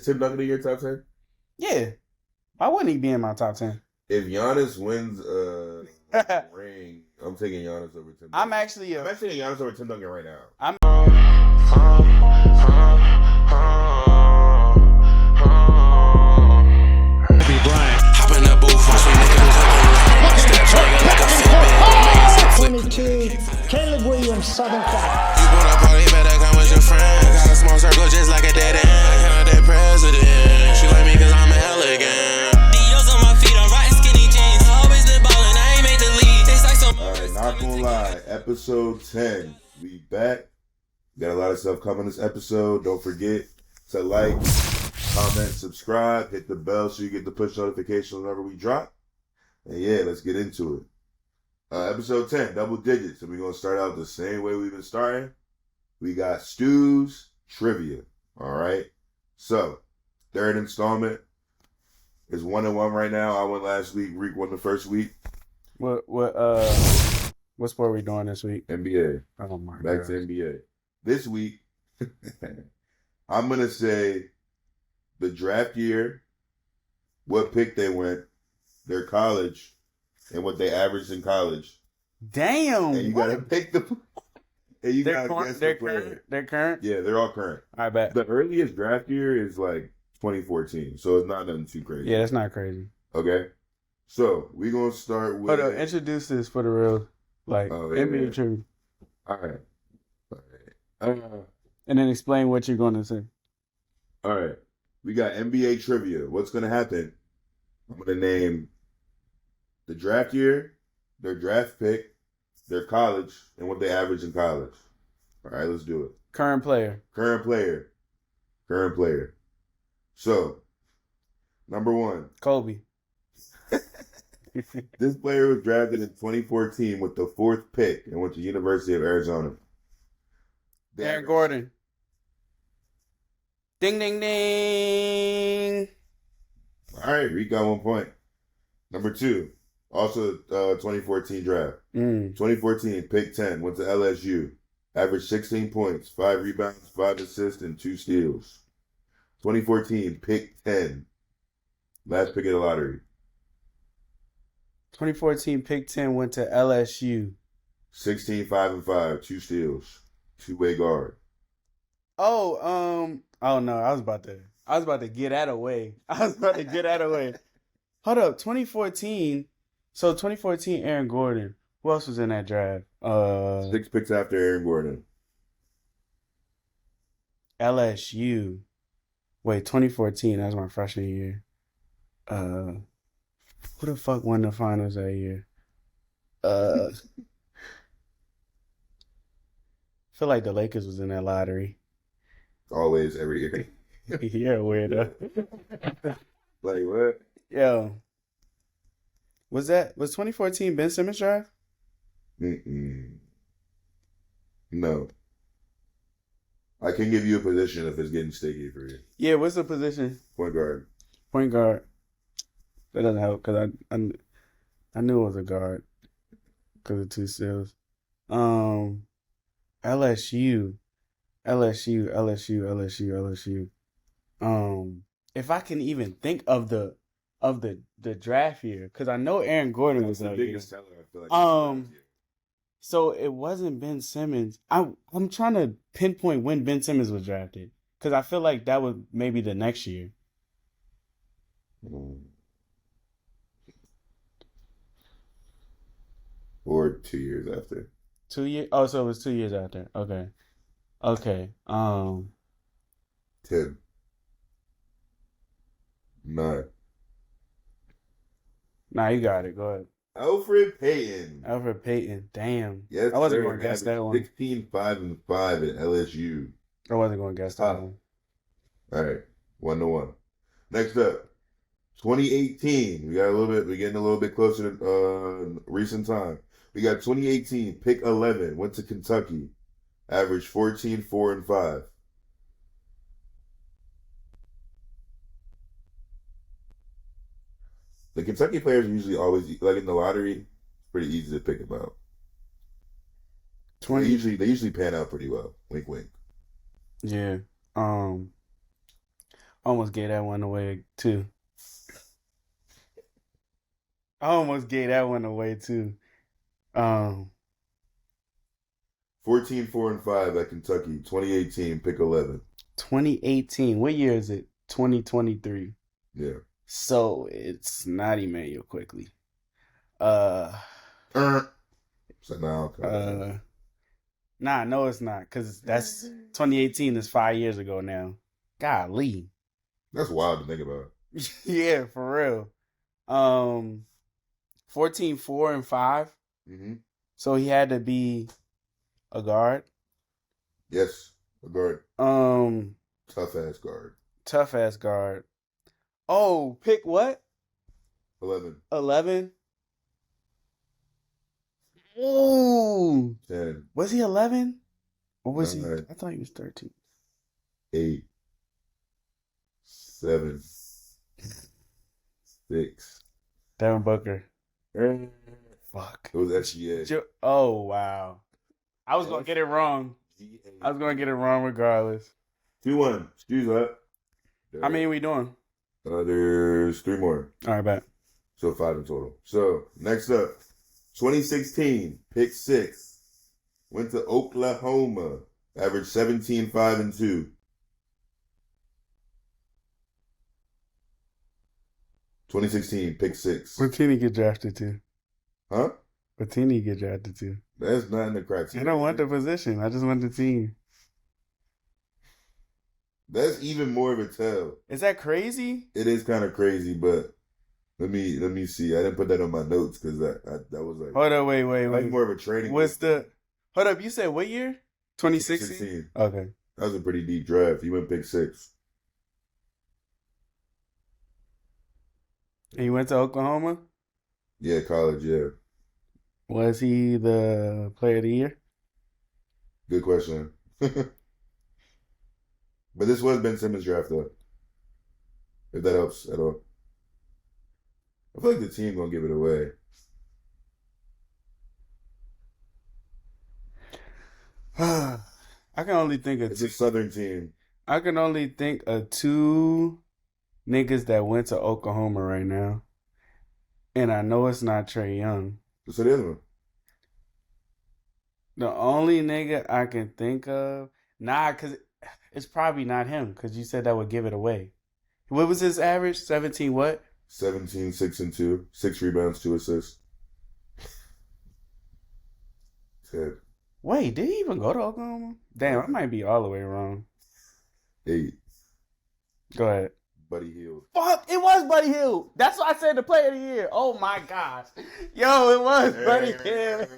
Tim Duncan in your top 10? Yeah. Why wouldn't he be in my top 10? If Giannis wins a ring, I'm taking Giannis over Tim Duncan. I'm actually taking Giannis over Tim Duncan right now. Caleb Williams, Southern Cal. You put a party, better come with your friends. Got a small circle just like a dead end. I count that president. She like me cause I'm elegant. Dios on my feet, I'm riding skinny jeans. I always been ballin', I ain't made the lead. It's like some. Alright, Not Gon Lie, episode 10. We back. We got a lot of stuff coming this episode. Don't forget to like, comment, subscribe, hit the bell so you get the push notifications whenever we drop. And yeah, let's get into it. Episode 10, double digits. And we're going to start out the same way we've been starting. We got Stu's Trivia. All right. So, third installment is 1-1 right now. I won last week. Reek won the first week. What sport are we doing this week? NBA. Oh my god. Back to NBA. This week, I'm going to say the draft year, what pick they went, their college, and what they averaged in college. Damn. And you got to pick the... And you They're got to guess they're the player. current? They're current? Yeah, they're all current. I bet. The earliest draft year is like 2014, so it's not nothing too crazy. Yeah, that's not crazy. Okay. So, we're going to start with... Hold up, introduce this for the real, NBA trivia. All right. And then explain what you're going to say. All right. We got NBA trivia. What's going to happen? I'm going to name the draft year, their draft pick, their college, and what they average in college. All right, let's do it. Current player. So, number 1. Kobe. This player was drafted in 2014 with the 4th pick and went to University of Arizona. Aaron Gordon. Ding, ding, ding. All right, Reek got 1 point. Number 2, also 2014 draft. 2014, pick 10, went to LSU. Averaged 16 points, 5 rebounds, 5 assists, and 2 steals. 2014, pick 10. Last pick of the lottery. 2014 pick 10 went to LSU. 16, 5 and 5, 2 steals. 2-way guard. Oh no, I was about to get that away. Hold up, 2014. So 2014 Aaron Gordon. Who else was in that draft? 6 picks after Aaron Gordon. LSU. Wait, 2014, that was my freshman year. Who the fuck won the finals that year? Feel like the Lakers was in that lottery. Always, every year. You're a weirdo. Like what? Yo. Was 2014 Ben Simmons draft? No. I can give you a position if it's getting sticky for you. Yeah, what's the position? Point guard. Point guard. That doesn't help because I knew it was a guard because of 2 steals. LSU. If I can even think of the draft year, because I know Aaron Gordon was the that biggest year. teller. I feel like. So it wasn't Ben Simmons. I'm trying to pinpoint when Ben Simmons was drafted because I feel like that was maybe the next year. Or 2 years after. 2 years? Oh, so it was 2 years after. Okay. 10. 9. Nah, you got it. Go ahead. Alfred Payton. Damn. Yes, I wasn't sir. going to guess that one. 16, 5 and 5 at LSU. I wasn't going to guess that one. All right. 1-1. Next up. 2018. We're getting a little bit closer to recent time. We got 2018, pick 11, went to Kentucky. Averaged 14, 4 and 5. The Kentucky players are usually always, like in the lottery, it's pretty easy to pick them out. They usually pan out pretty well. Wink, wink. Yeah. Almost gave that one away too. I almost gave that one away too. 14, 4, and 5 at Kentucky. 2018, pick 11. 2018. What year is it? 2023. Yeah. So it's not Emmanuel quickly. So now, Nah, no, it's not. Because that's 2018 is 5 years ago now. Golly. that's wild to think about. Yeah, for real. 14, 4, and 5. Mm-hmm. So he had to be a guard. Yes, a guard. Tough ass guard. Tough ass guard. Oh, pick what? 11. 11. Ooh. 10. Was he 11? Or was he? Nine. I thought he was 13. 8. 7. 6. Devin Booker. Fuck. It was SGA. Oh, wow. I was going to get it wrong. I was going to get it wrong regardless. 2-1. Excuse that. How many are we doing? There's 3 more. All right, bet. So 5 in total. So next up, 2016, pick 6. Went to Oklahoma. Averaged 17, 5, and 2. 2016, pick 6. What team he get drafted to? Huh? What team he get drafted to? That's not in the criteria. I don't want the position. I just want the team. That's even more of a tell. Is that crazy? It is kind of crazy, but let me see. I didn't put that on my notes because that was like Hold up, wait. like more of a trading. What's the? Hold up, you said what year? 2016. 16. Okay. That was a pretty deep draft. He went pick 6. And he went to Oklahoma. Yeah, college. Yeah, Was he the player of the year? good question. But this was Ben Simmons' draft, though. If that helps at all. I feel like the team gonna give it away. I can only think of It's a Southern team. I can only think of 2 niggas that went to Oklahoma right now. And I know it's not Trae Young. What's the other one? The only nigga I can think of, because it's probably not him, because you said that would give it away. What was his average? 17 what? 17, 6, and 2. 6 rebounds, 2 assists. 10. Wait, did he even go to Oklahoma? Damn, I might be all the way wrong. 8. Go ahead. Buddy Hield. Fuck, it was Buddy Hield. That's why I said the player of the year. Oh my gosh. Yo, it was Buddy Hield.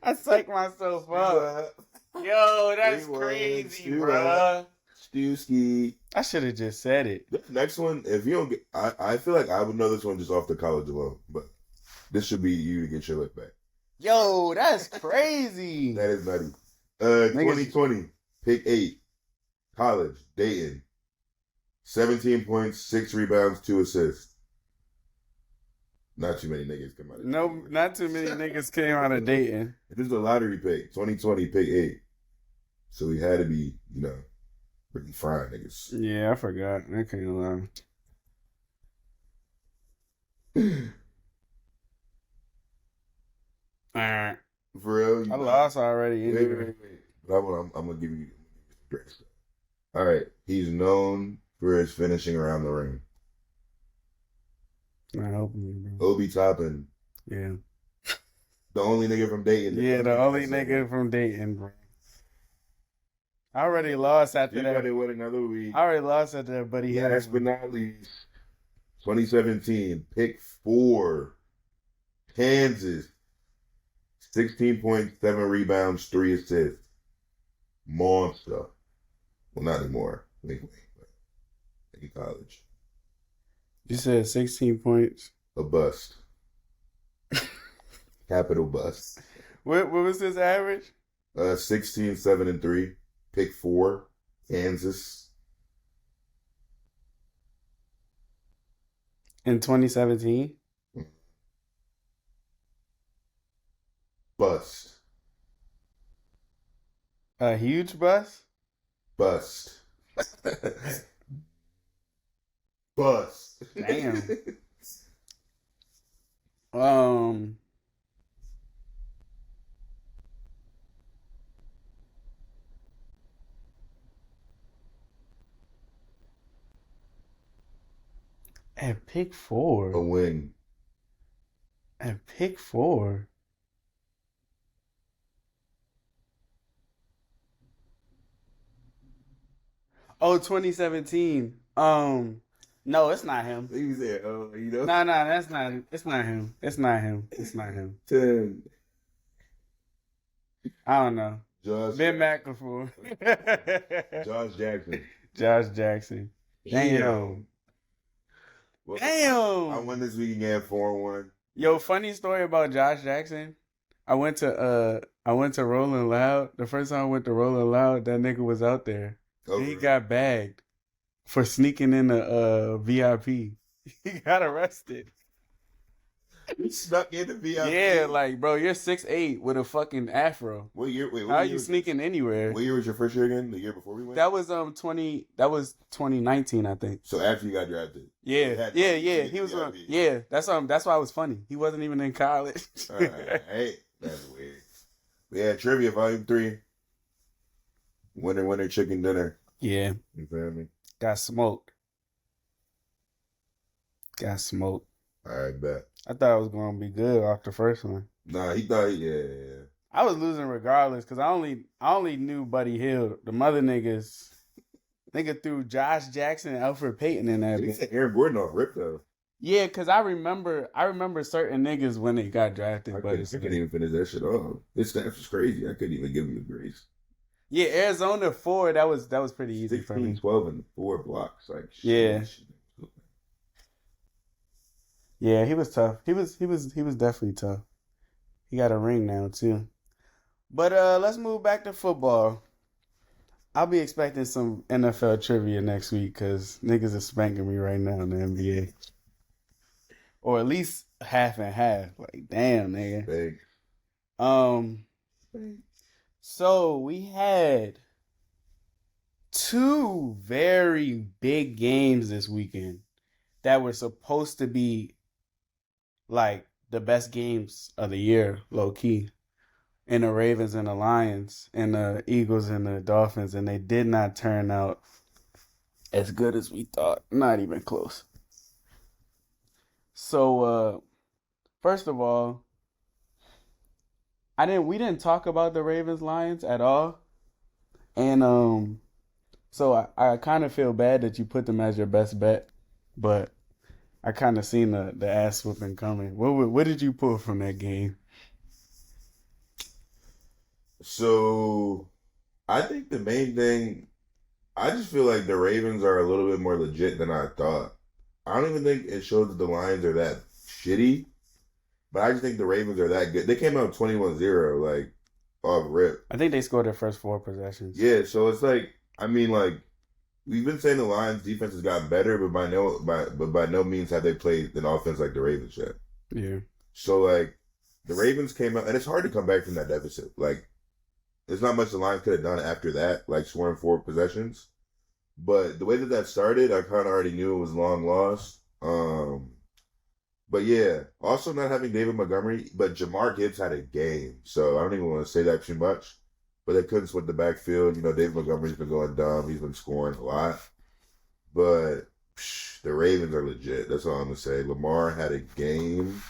I psyched myself up. Yo, that's crazy, bruh. Stewski. I should have just said it. This next one, if you don't get, I feel like I would know this one just off the college alone, but this should be you to get your lick back. Yo, that's crazy. That is nutty. 2020, pick 8, college, Dayton. 17 points, 6 rebounds, 2 assists. Not too many niggas come out of No, Dayton. not too many niggas came out of Dayton. This is a lottery pick. 2020, pick 8. So he had to be, pretty frying niggas. Yeah, I forgot. I can't lie. Alright. For real? I lost already. Wait. But I'm going to give you great stuff. All right. He's known for his finishing around the ring. I hope you, bro. Obi Toppin. Yeah. The only nigga from Dayton. Yeah, the only nigga from Dayton, bro. I already lost after You that. got to win another week. I already lost after that, but he had Last but not least, 2017, pick 4, Kansas. 16.7 rebounds, 3 assists. Monster. Well, not anymore. Wait. In college. You said 16 points. A bust. Capital bust. What was his average? 16, 7, and 3. Pick 4, Kansas. In 2017? Bust. A huge bust? Bust. bust. Damn. At pick A 4. wing. At pick 4. Oh, 2017. No, it's not him. He said, "Oh, you know." No, that's not. It's not him. It's not him. It's not him. 10. I don't know. Josh. Ben McAvoy. Josh Jackson. Josh Jackson. Damn. Well, Damn. I won this week again 4-1. Yo, funny story about Josh Jackson. I went to Rolling Loud. The first time I went to Rolling Loud, that nigga was out there. Okay. He got bagged for sneaking in the VIP. He got arrested. He snuck in the VIP. Yeah, like, bro, you're 6'8" with a fucking afro. What year? Wait, How are you sneaking anywhere? What year was your first year again? The year before we went? That was 2019, I think. So after you got drafted. Yeah. He was that's why it was funny. He wasn't even in college. All right. Hey, that's weird. Yeah, Trivia Volume 3. Winner, chicken dinner. Yeah. You feel me? Got smoked. I bet. I thought it was gonna be good off the first one. Nah, he thought, yeah. I was losing regardless because I only knew Buddy Hield. The mother nigga threw Josh Jackson and Alfred Payton in that. He said Aaron Gordon off rip though. Yeah, because I remember certain niggas when they got drafted. I couldn't even finish that shit off. His stats was crazy. I couldn't even give him the grace. Yeah, Arizona 4. That was pretty easy 16, for me. 12, and 4 blocks. Like Yeah. shit. Yeah, he was tough. He was definitely tough. He got a ring now too. But let's move back to football. I'll be expecting some NFL trivia next week because niggas are spanking me right now in the NBA. Or at least half and half. Like, damn, nigga. Big. So we had 2 very big games this weekend that were supposed to be like the best games of the year, low key. And the Ravens and the Lions and the Eagles and the Dolphins, and they did not turn out as good as we thought. Not even close. So, first of all, we didn't talk about the Ravens Lions at all. And so I kind of feel bad that you put them as your best bet, but I kind of seen the ass whooping coming. What did you pull from that game? So, I think the main thing, I just feel like the Ravens are a little bit more legit than I thought. I don't even think it shows that the Lions are that shitty, but I just think the Ravens are that good. They came out 21-0, like, off rip. I think they scored their first 4 possessions. Yeah, so it's like, I mean, like, we've been saying the Lions' defense has gotten better, but by no means have they played an offense like the Ravens yet. Yeah. So, like, the Ravens came out, and it's hard to come back from that deficit. Like, there's not much the Lions could have done after that, like scoring 4 possessions. But the way that started, I kind of already knew it was long lost. But yeah, also not having David Montgomery, but Jamar Gibbs had a game. So I don't even want to say that too much. But they couldn't split the backfield. You know, David Montgomery's been going dumb. He's been scoring a lot. But the Ravens are legit. That's all I'm going to say. Lamar had a game.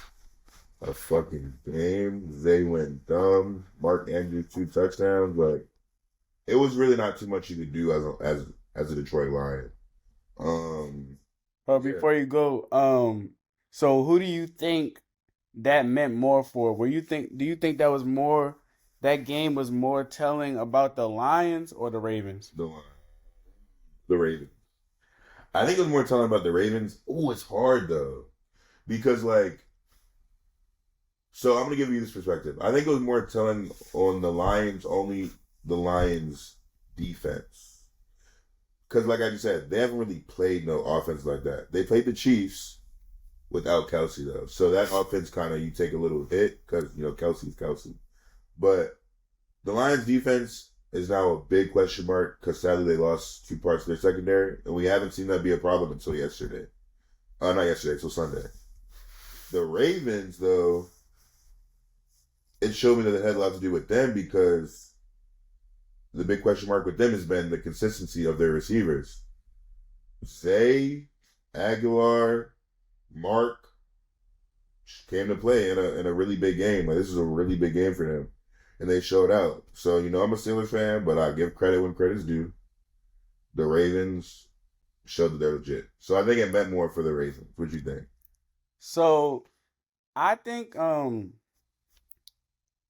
A fucking game. They went dumb. Mark Andrews 2 touchdowns. Like, it was really not too much you could do as a Detroit Lion. But before you go, so who do you think that meant more for? Do you think that game was more telling about the Lions or the Ravens? The Ravens. I think it was more telling about the Ravens. Oh, it's hard though. Because so I'm going to give you this perspective. I think it was more telling on the Lions defense. Because like I just said, they haven't really played no offense like that. They played the Chiefs without Kelsey though. So that offense kind of, you take a little hit because, you know, Kelsey's Kelsey. But the Lions defense is now a big question mark because sadly they lost 2 parts of their secondary. And we haven't seen that be a problem until yesterday. Not yesterday, so Sunday. The Ravens, though, it showed me that it had a lot to do with them because the big question mark with them has been the consistency of their receivers. Zay, Aguilar, Mark came to play in a really big game. Like, this is a really big game for them. And they showed out. So, I'm a Steelers fan, but I give credit when credit's due. The Ravens showed that they're legit. So I think it meant more for the Ravens. What do you think? So I think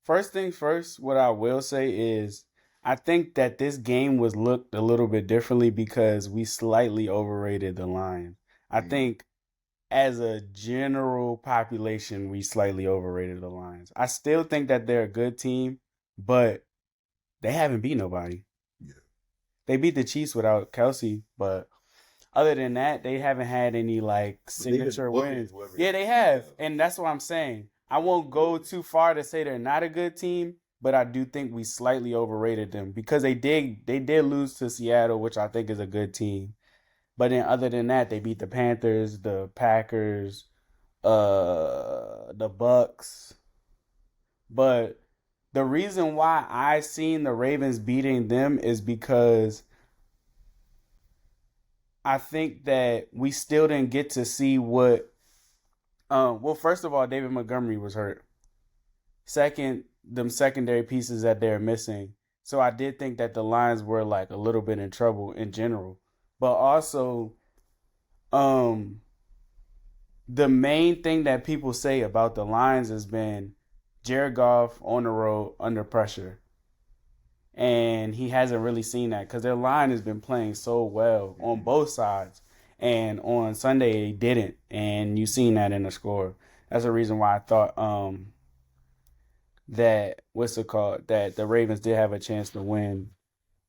first things first, what I will say is I think that this game was looked a little bit differently because we slightly overrated the Lions. I think as a general population, we slightly overrated the Lions. I still think that they're a good team, but they haven't beat nobody. Yeah. They beat the Chiefs without Kelsey, but other than that, they haven't had any signature wins. Yeah, they have. And that's what I'm saying. I won't go too far to say they're not a good team, but I do think we slightly overrated them because they did lose to Seattle, which I think is a good team. But then other than that, they beat the Panthers, the Packers, the Bucks. But the reason why I seen the Ravens beating them is because I think that we still didn't get to see what. Well, first of all, David Montgomery was hurt. Second, them secondary pieces that they're missing. So I did think that the Lions were a little bit in trouble in general. But also, the main thing that people say about the Lions has been Jared Goff on the road under pressure. And he hasn't really seen that because their line has been playing so well on both sides. And on Sunday, they didn't. And you seen that in the score. That's the reason why I thought that the Ravens did have a chance to win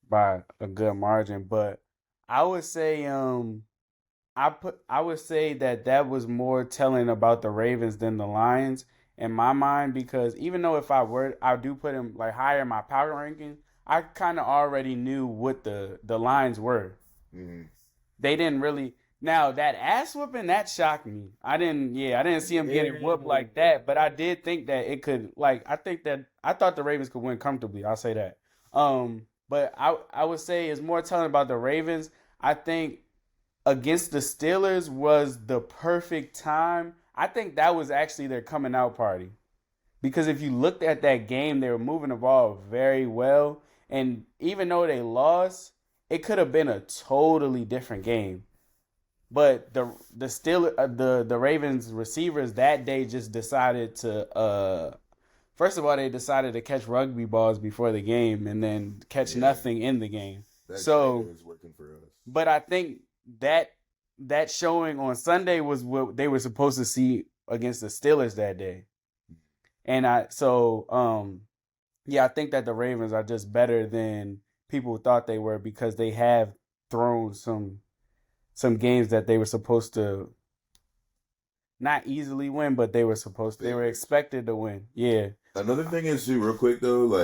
by a good margin. But I would say I would say that was more telling about the Ravens than the Lions in my mind, because even though I do put him higher in my power ranking, I kind of already knew what the Lions were. Mm-hmm. They didn't really. Now that ass whooping, that shocked me. I didn't see him getting whooped like that, but I did think that it could. I thought the Ravens could win comfortably. I'll say that. But I would say it's more telling about the Ravens. I think against the Steelers was the perfect time. I think that was actually their coming out party. Because if you looked at that game, they were moving the ball very well. And even though they lost, it could have been a totally different game. But the Ravens receivers that day just decided to first of all, they decided to catch rugby balls before the game and then catch nothing in the game. So is working for us. But I think that showing on Sunday was what they were supposed to see against the Steelers that day. And I think that the Ravens are just better than people thought they were because they have thrown some games that they were supposed to not easily win, but they were expected to win. Yeah. Another thing is too, real quick though,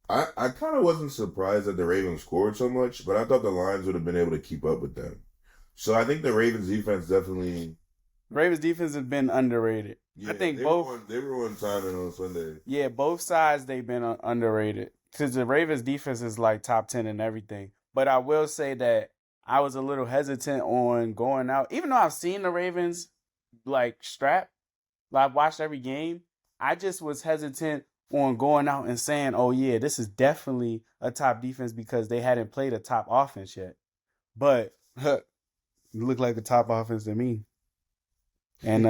I kind of wasn't surprised that the Ravens scored so much, but I thought the Lions would have been able to keep up with them. So I think the Ravens defense definitely. Ravens defense has been underrated. Yeah, I think they were on time on Sunday. Yeah, both sides they've been underrated because the Ravens defense is top 10 and everything. But I will say that I was a little hesitant on going out, even though I've seen the Ravens strap. I've watched every game. I just was hesitant on going out and saying, "Oh yeah, this is definitely a top defense," because they hadn't played a top offense yet. But it looked like the top offense to me. And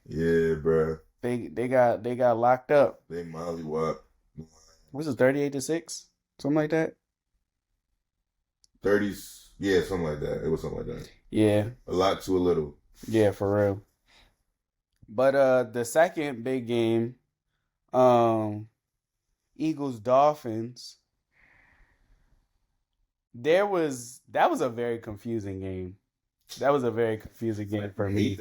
yeah, bro. They got locked up. They mollywop. Was it 38-6? Something like that? 30s, yeah, something like that. It was something like that. Yeah. A lot to a little. Yeah, for real. But the second big game, Eagles Dolphins. That was a very confusing game. That was a very confusing game for me.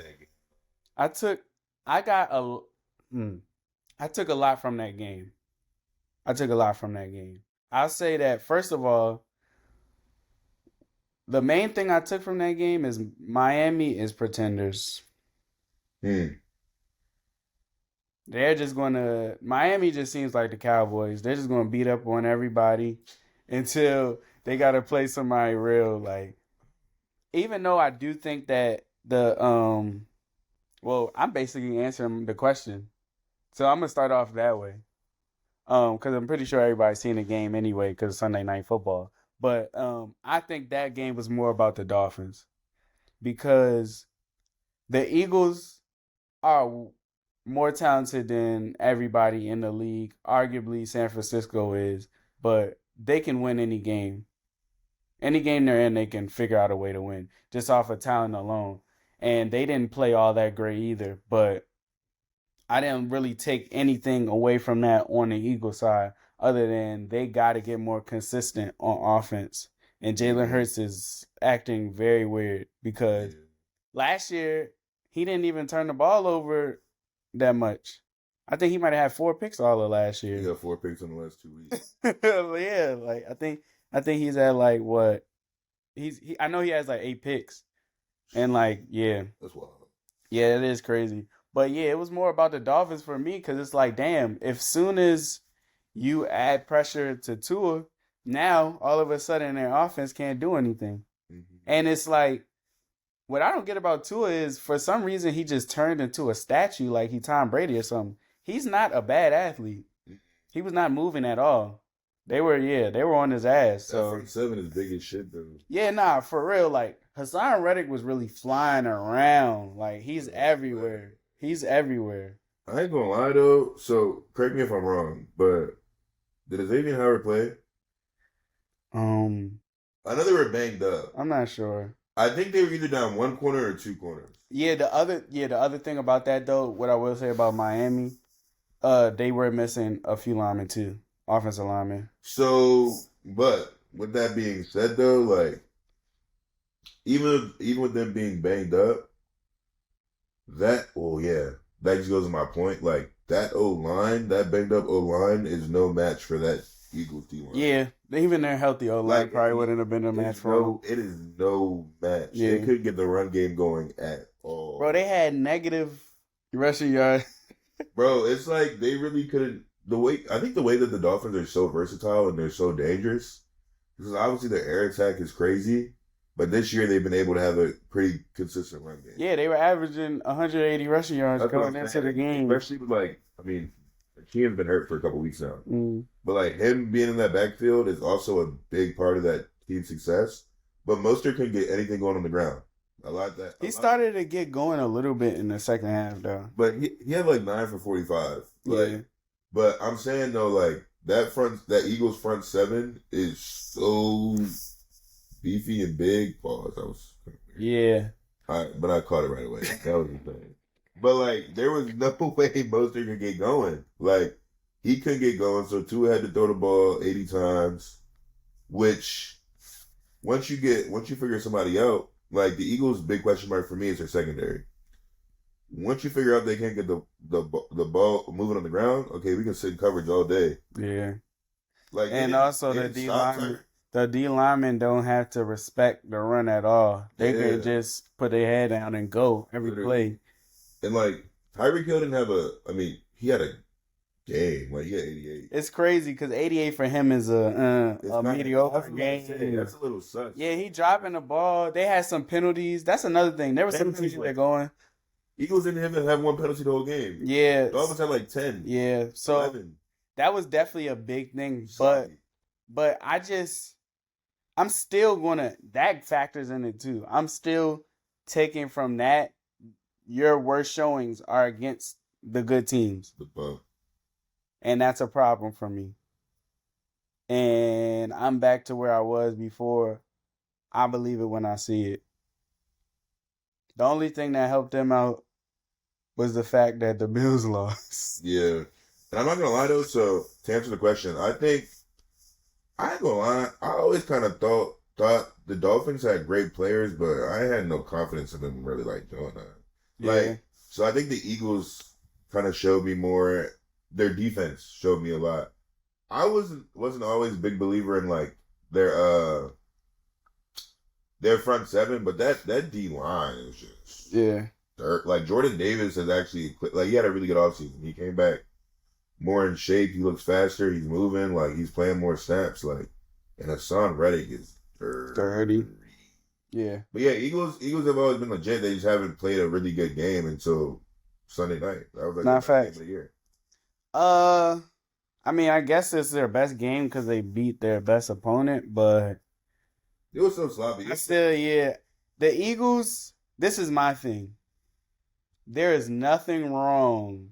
I took a lot from that game. I'll say that, first of all, the main thing I took from that game is Miami is pretenders. They're just gonna. Miami just seems like the Cowboys. They're just gonna beat up on everybody until they gotta play somebody real. Like, even though I do think that well, I'm basically answering the question, so I'm gonna start off that way. Because I'm pretty sure everybody's seen the game anyway because it's Sunday Night Football. But I think that game was more about the Dolphins because the Eagles are more talented than everybody in the league. Arguably, San Francisco is, but they can win any game. Any game they're in, they can figure out a way to win just off of talent alone. And they didn't play all that great either, but I didn't really take anything away from that on the Eagles side other than they got to get more consistent on offense. And Jalen Hurts is acting very weird because last year he didn't even turn the ball over that much. I think he might have had 4 picks all of last year. He got 4 picks in the last 2 weeks. Yeah, like I think he's at like what? I know he has like 8 picks. And like, yeah. That's wild. Yeah, it is crazy. But yeah, it was more about the Dolphins for me because it's like, damn, if soon as you add pressure to Tua, now all of a sudden their offense can't do anything. Mm-hmm. And it's like, what I don't get about Tua is for some reason he just turned into a statue like he Tom Brady or something. He's not a bad athlete. He was not moving at all. They were on his ass. So that front 7 is big as shit though. Yeah, nah, for real. Like Hassan Reddick was really flying around. Like he's everywhere. He's everywhere. I ain't gonna lie though. So correct me if I'm wrong, but did Xavier Howard play? I know they were banged up. I'm not sure. I think they were either down 1 corner or 2 corners. Yeah, the other thing about that though, what I will say about Miami, they were missing a few linemen too, offensive linemen. So, but with that being said though, like even with them being banged up, that just goes to my point. Like that O-line, that banged up O-line is no match for that Eagles D-line. Yeah, even their healthy O-line probably wouldn't have been a match for them. It is no match. Yeah. They couldn't get the run game going at all. Bro, they had negative rushing yards. Bro, it's like they really couldn't. I think the way that the Dolphins are so versatile and they're so dangerous, because obviously their air attack is crazy, but this year they've been able to have a pretty consistent run game. Yeah, they were averaging 180 rushing yards going into the game. Especially with Kean's been hurt for a couple weeks now. But like him being in that backfield is also a big part of that team's success. But Mostert couldn't get anything going on the ground. He started to get going a little bit in the second half though. But he had like 9 for 45. Yeah. But I'm saying though, like that Eagles front 7 is so beefy and big. Pause. Yeah. But I caught it right away. That was the thing. But like there was no way Mostert could get going. Like he couldn't get going, so Tua had to throw the ball 80 times. Which once you figure somebody out, like the Eagles' big question mark for me is their secondary. Once you figure out they can't get the ball moving on the ground, okay, we can sit in coverage all day. Yeah. Also the D linemen don't have to respect the run at all. They can just put their head down and go every play. And like Tyreek Hill didn't have he had a game. Like he had 88. It's crazy because 88 for him is a mediocre game. That's a little sucks. Yeah, he dropping the ball. They had some penalties. That's another thing. There were some penalties they're going. Eagles didn't even have 1 penalty the whole game. Yeah. Dolphins had like 10. Yeah. So 11. That was definitely a big thing. But I'm still that factors in it too. I'm still taking from that your worst showings are against the good teams. And that's a problem for me. And I'm back to where I was before. I believe it when I see it. The only thing that helped them out was the fact that the Bills lost. Yeah. And I'm not going to lie, though. So, to answer the question, I ain't going to lie. I always kind of thought the Dolphins had great players, but I had no confidence in them really, like, doing that. Yeah. So I think the Eagles kind of showed me more. Their defense showed me a lot. I wasn't always a big believer in, like, their their front seven, but that D line is just dirt. Like Jordan Davis has actually he had a really good offseason. He came back more in shape. He looks faster. He's moving. Like he's playing more snaps. Like and Hassan Reddick is dirty. Yeah. But yeah, Eagles have always been legit. They just haven't played a really good game until Sunday night. That was like Not the facts. game of the year. I mean, I guess it's their best game because they beat their best opponent, but It was so sloppy. the Eagles, this is my thing. There is nothing wrong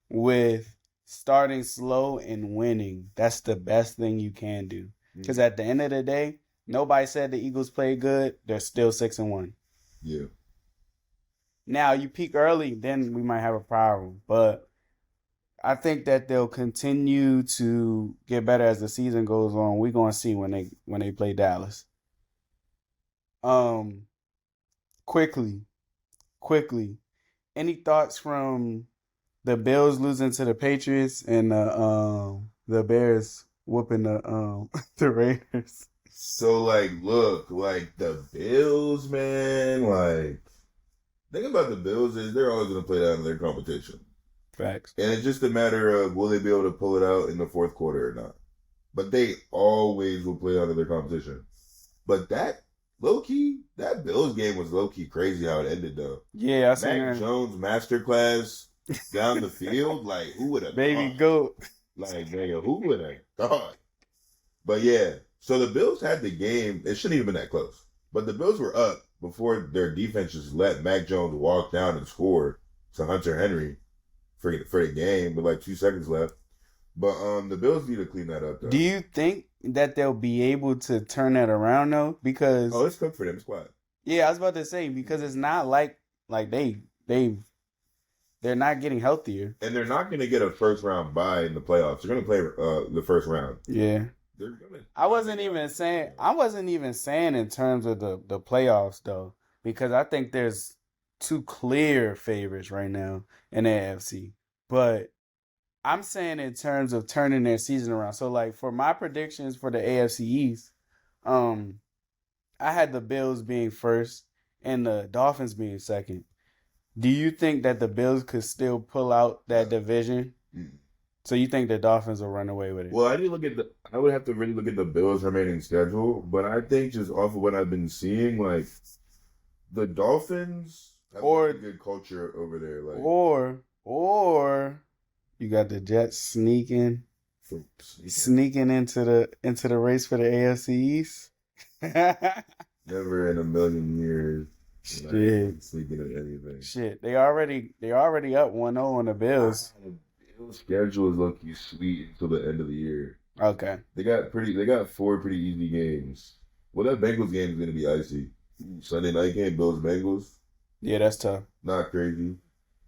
with starting slow and winning. That's the best thing you can do. Because at the end of the day, nobody said the Eagles played good. They're still 6-1. Yeah. Now, you peak early, then we might have a problem. But I think that they'll continue to get better as the season goes on. We're going to see when they play Dallas. Quickly. Any thoughts from the Bills losing to the Patriots and the Bears whooping the Raiders? So look, the Bills, man, think about the Bills is they're always gonna play down to their competition. Facts. And it's just a matter of will they be able to pull it out in the fourth quarter or not. But they always will play down to their competition. But that low-key, that Bills game was low-key crazy how it ended though. Yeah, I seen Mac that. Jones masterclass down the field, who would have Baby thought? goat. Nigga, who would have thought? But yeah, so the Bills had the game. It shouldn't even been that close. But the Bills were up before their defense just let Mac Jones walk down and score to Hunter Henry for the game with 2 seconds left. But the Bills need to clean that up, though. Do you think that they'll be able to turn that around, though? Because it's good for them. It's quiet. Yeah, I was about to say, because it's not like they're not getting healthier. And they're not going to get a first-round bye in the playoffs. They're going to play the first round. Yeah. They're gonna. I wasn't even saying in terms of the playoffs, though, because I think there's two clear favorites right now in the AFC. But I'm saying in terms of turning their season around. So, for my predictions for the AFC East, I had the Bills being first and the Dolphins being second. Do you think that the Bills could still pull out that division? Mm. So you think the Dolphins will run away with it? Well, I would have to really look at the Bills' remaining schedule, but I think just off of what I've been seeing, the Dolphins have a good culture over there. Or you got the Jets sneaking into the race for the AFC East. Never in a million years. Shit. Sneaking at anything. Shit. They already up 1-0 on the Bills. The Bills' schedule is lucky sweet until the end of the year. Okay. They got 4 pretty easy games. Well, that Bengals game is gonna be icy. Sunday night game, Bills Bengals. Yeah, that's tough. Not crazy.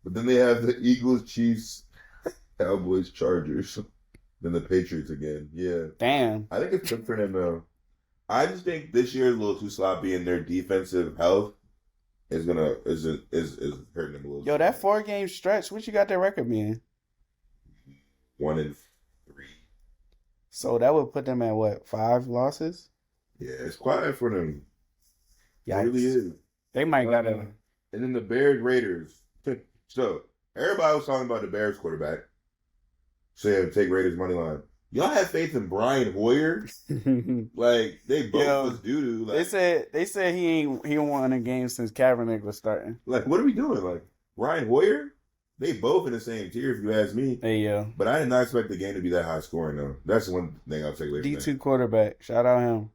But then they have the Eagles, Chiefs, Cowboys, Chargers. Then the Patriots again. Yeah. Damn. I think it's good for them though. I just think this year is a little too sloppy and their defensive health is hurting them a little. Yo, that 4-game stretch, what you got their record being? 1-3. So that would put them at what, 5 losses? Yeah, it's quiet for them. Yikes. It really is. They might gotta. And then the Bears Raiders. So everybody was talking about the Bears quarterback. So take Raiders money line. Y'all have faith in Brian Hoyer? They both was doo-doo. They said he won a game since Kaepernick was starting. What are we doing? Brian Hoyer? They both in the same tier, if you ask me. Hey, yo. But I did not expect the game to be that high scoring, though. That's one thing I'll take away from D2 that. quarterback. Shout out him.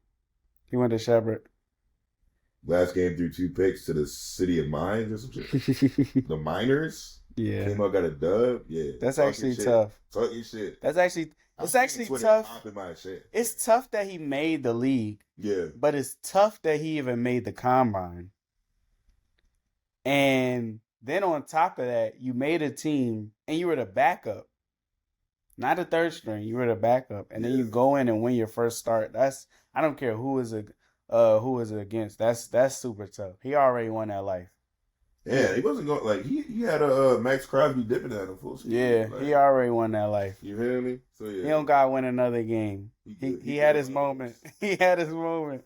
He went to Shepherd. Last game threw 2 picks to the City of Mines or some shit. The Miners? Yeah. Came out, got a dub? Yeah. That's actually tough. Talking shit. It's actually tough. It's tough that he made the league. Yeah. But it's tough that he even made the combine. And then on top of that, you made a team and you were the backup. Not a third string, you were the backup. And then you go in and win your first start. I don't care who is against. That's super tough. He already won that life. Yeah, he wasn't going he had a Max Crosby dipping at him full speed. Yeah, he already won that life. You feel me? So yeah, he don't gotta win another game. He had his moment. He had his moment.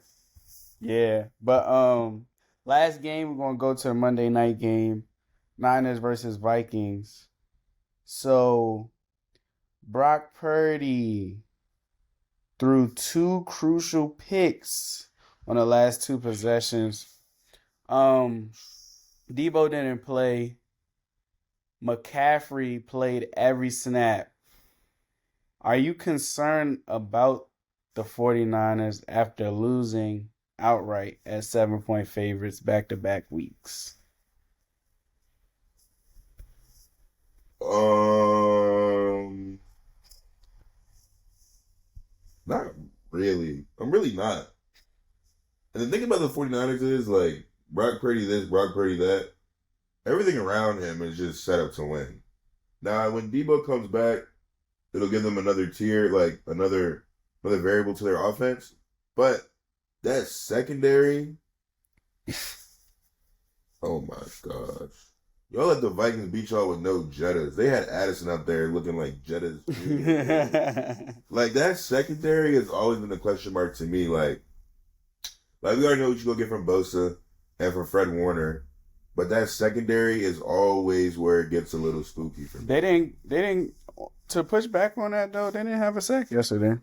Yeah, but last game we're gonna go to the Monday night game, Niners versus Vikings. So Brock Purdy threw 2 crucial picks on the last 2 possessions. Debo didn't play. McCaffrey played every snap. Are you concerned about the 49ers after losing outright as 7-point favorites back-to-back weeks? Not really. I'm really not. And the thing about the 49ers is, like, Brock Purdy this, Brock Purdy that. Everything around him is just set up to win. Now, when Debo comes back, it'll give them another tier, like, another variable to their offense. But that secondary, oh my gosh. Y'all let the Vikings beat y'all with no Jettas. They had Addison up there looking like Jettas. Like, that secondary has always been a question mark to me. Like we already know what you go get from Bosa and from Fred Warner. But that secondary is always where it gets a little spooky for me. They didn't, to push back on that, though, they didn't have a sack yesterday.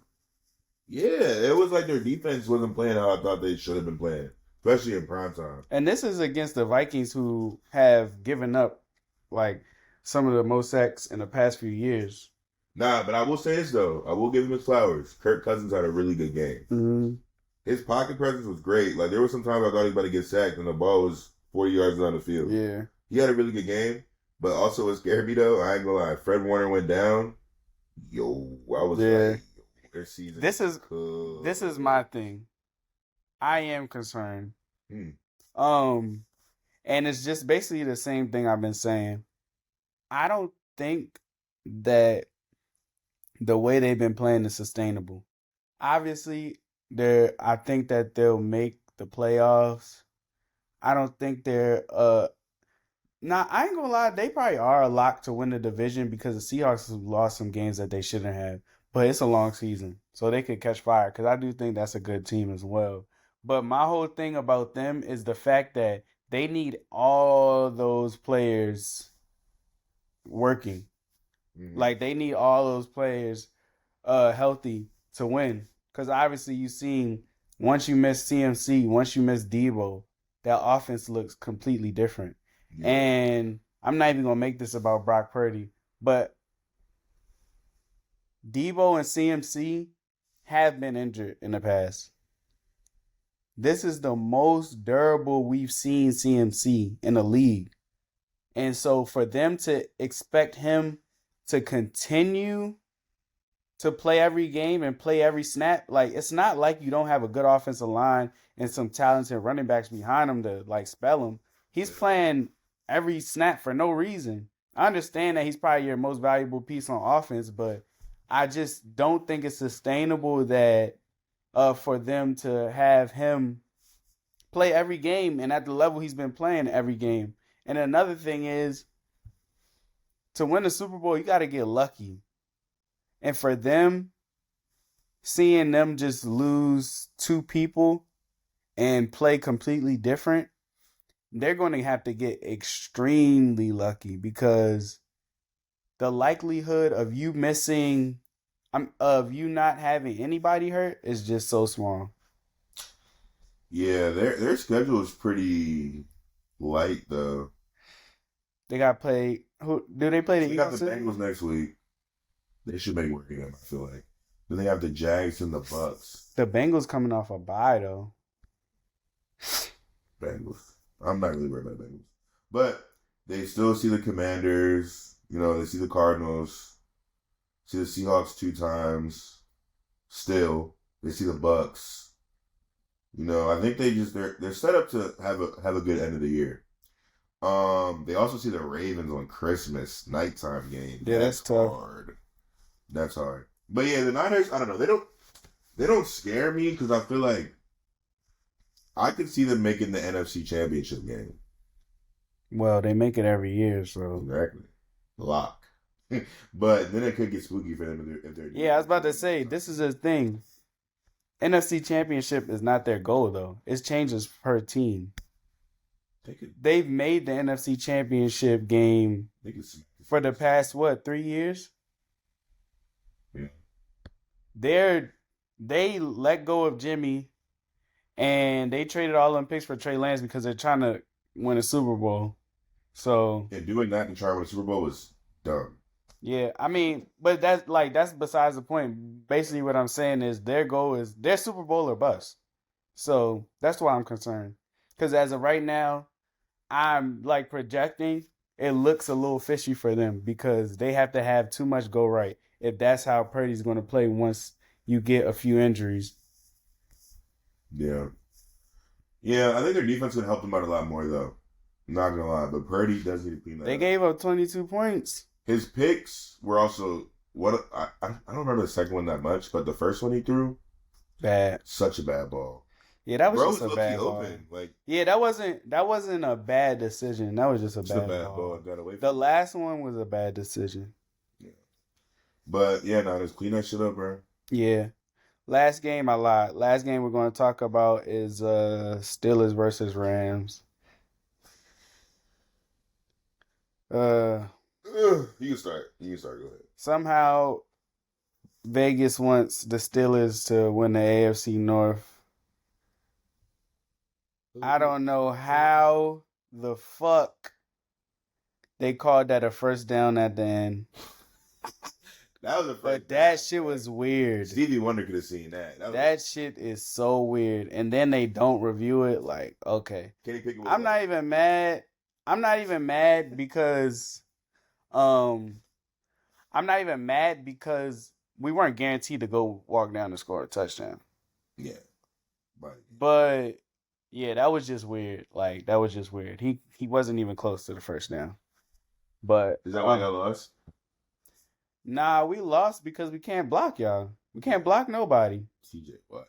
Yeah, it was like their defense wasn't playing how I thought they should have been playing, especially in primetime. And this is against the Vikings, who have given up, like, some of the most sacks in the past few years. Nah, but I will say this, though. I will give him his flowers. Kirk Cousins had a really good game. Mm-hmm. His pocket presence was great. Like, there was some times I thought he was about to get sacked, and the ball was 40 yards down the field. Yeah. He had a really good game, but also what scared me, though, I ain't gonna lie, Fred Warner went down. Yo, I was like, their season This is my thing. I am concerned. And it's just basically the same thing I've been saying. I don't think that the way they've been playing is sustainable. Obviously, I think that they'll make the playoffs. I don't think they're I ain't gonna lie, they probably are a lock to win the division because the Seahawks have lost some games that they shouldn't have. But it's a long season, so they could catch fire because I do think that's a good team as well. But my whole thing about them is the fact that they need all those players working. Mm-hmm. Like, they need all those players healthy to win. Because obviously you've seen, once you miss CMC, once you miss Debo, that offense looks completely different. Yeah. And I'm not even going to make this about Brock Purdy, but Debo and CMC have been injured in the past. This is the most durable we've seen CMC in the league. And so for them to expect him to continue to play every game and play every snap, like, it's not like you don't have a good offensive line and some talented running backs behind him to, like, spell him. He's playing every snap for no reason. I understand that he's probably your most valuable piece on offense, but I just don't think it's sustainable that for them to have him play every game and at the level he's been playing every game. And another thing is, to win the Super Bowl, you got to get lucky. And for them, seeing them just lose 2 people and play completely different, they're going to have to get extremely lucky because the likelihood of you missing, of you not having anybody hurt is just so small. Yeah, their schedule is pretty light, though. They got to play. Who do they play? They got the Bengals next week. They should make work of them, I feel like. Then they have the Jags and the Bucks. The Bengals coming off a bye, though. Bengals. I'm not really worried about Bengals. But they still see the Commanders. You know, they see the Cardinals. See the Seahawks 2 times. Still. They see the Bucks. You know, I think they're set up to have a good end of the year. They also see the Ravens on Christmas nighttime game. Yeah, that's tough. Hard. That's hard. But yeah, the Niners, I don't know. They don't scare me because I feel like I could see them making the NFC Championship game. Well, they make it every year, so exactly. Lock. But then it could get spooky for them if they're. Yeah, I was about to say, this is the thing. NFC Championship is not their goal though. It changes per team. They've made the NFC Championship game for the past 3 years? Yeah. They let go of Jimmy and they traded all them picks for Trey Lance because they're trying to win a Super Bowl. So doing that and trying to win a Super Bowl was dumb. Yeah, I mean, but that's besides the point. Basically, what I'm saying is their goal is their Super Bowl or bust. So that's why I'm concerned. Because as of right now, I'm like projecting. It looks a little fishy for them because they have to have too much go right if that's how Purdy's going to play once you get a few injuries. Yeah. Yeah, I think their defense would help them out a lot more, though. I'm not going to lie, but Purdy does need to clean that They up. gave up 22 points. His picks were also I don't remember the second one that much, but the first one he threw, bad. Such a bad ball. Yeah, that was just a was bad ball. open. Like, yeah, that wasn't a bad decision. That was just a bad ball. Got away from the last one was a bad decision. Yeah. But yeah, just clean that shit up, bro. Yeah. Last game, I lied. Last game we're going to talk about is Steelers versus Rams. You can start. Go ahead. Somehow, Vegas wants the Steelers to win the AFC North. I don't know how the fuck they called that a first down at the end. That was a first But that shit was weird. Stevie Wonder could have seen that. That shit is so weird. And then they don't review it. Like, okay. I'm not even mad. I'm not even mad because we weren't guaranteed to go walk down and score a touchdown. Yeah. But yeah, that was just weird. Like, that was just weird. He wasn't even close to the first down. But is that why y'all lost? Nah, we lost because we can't block y'all. We can't block nobody. TJ, what?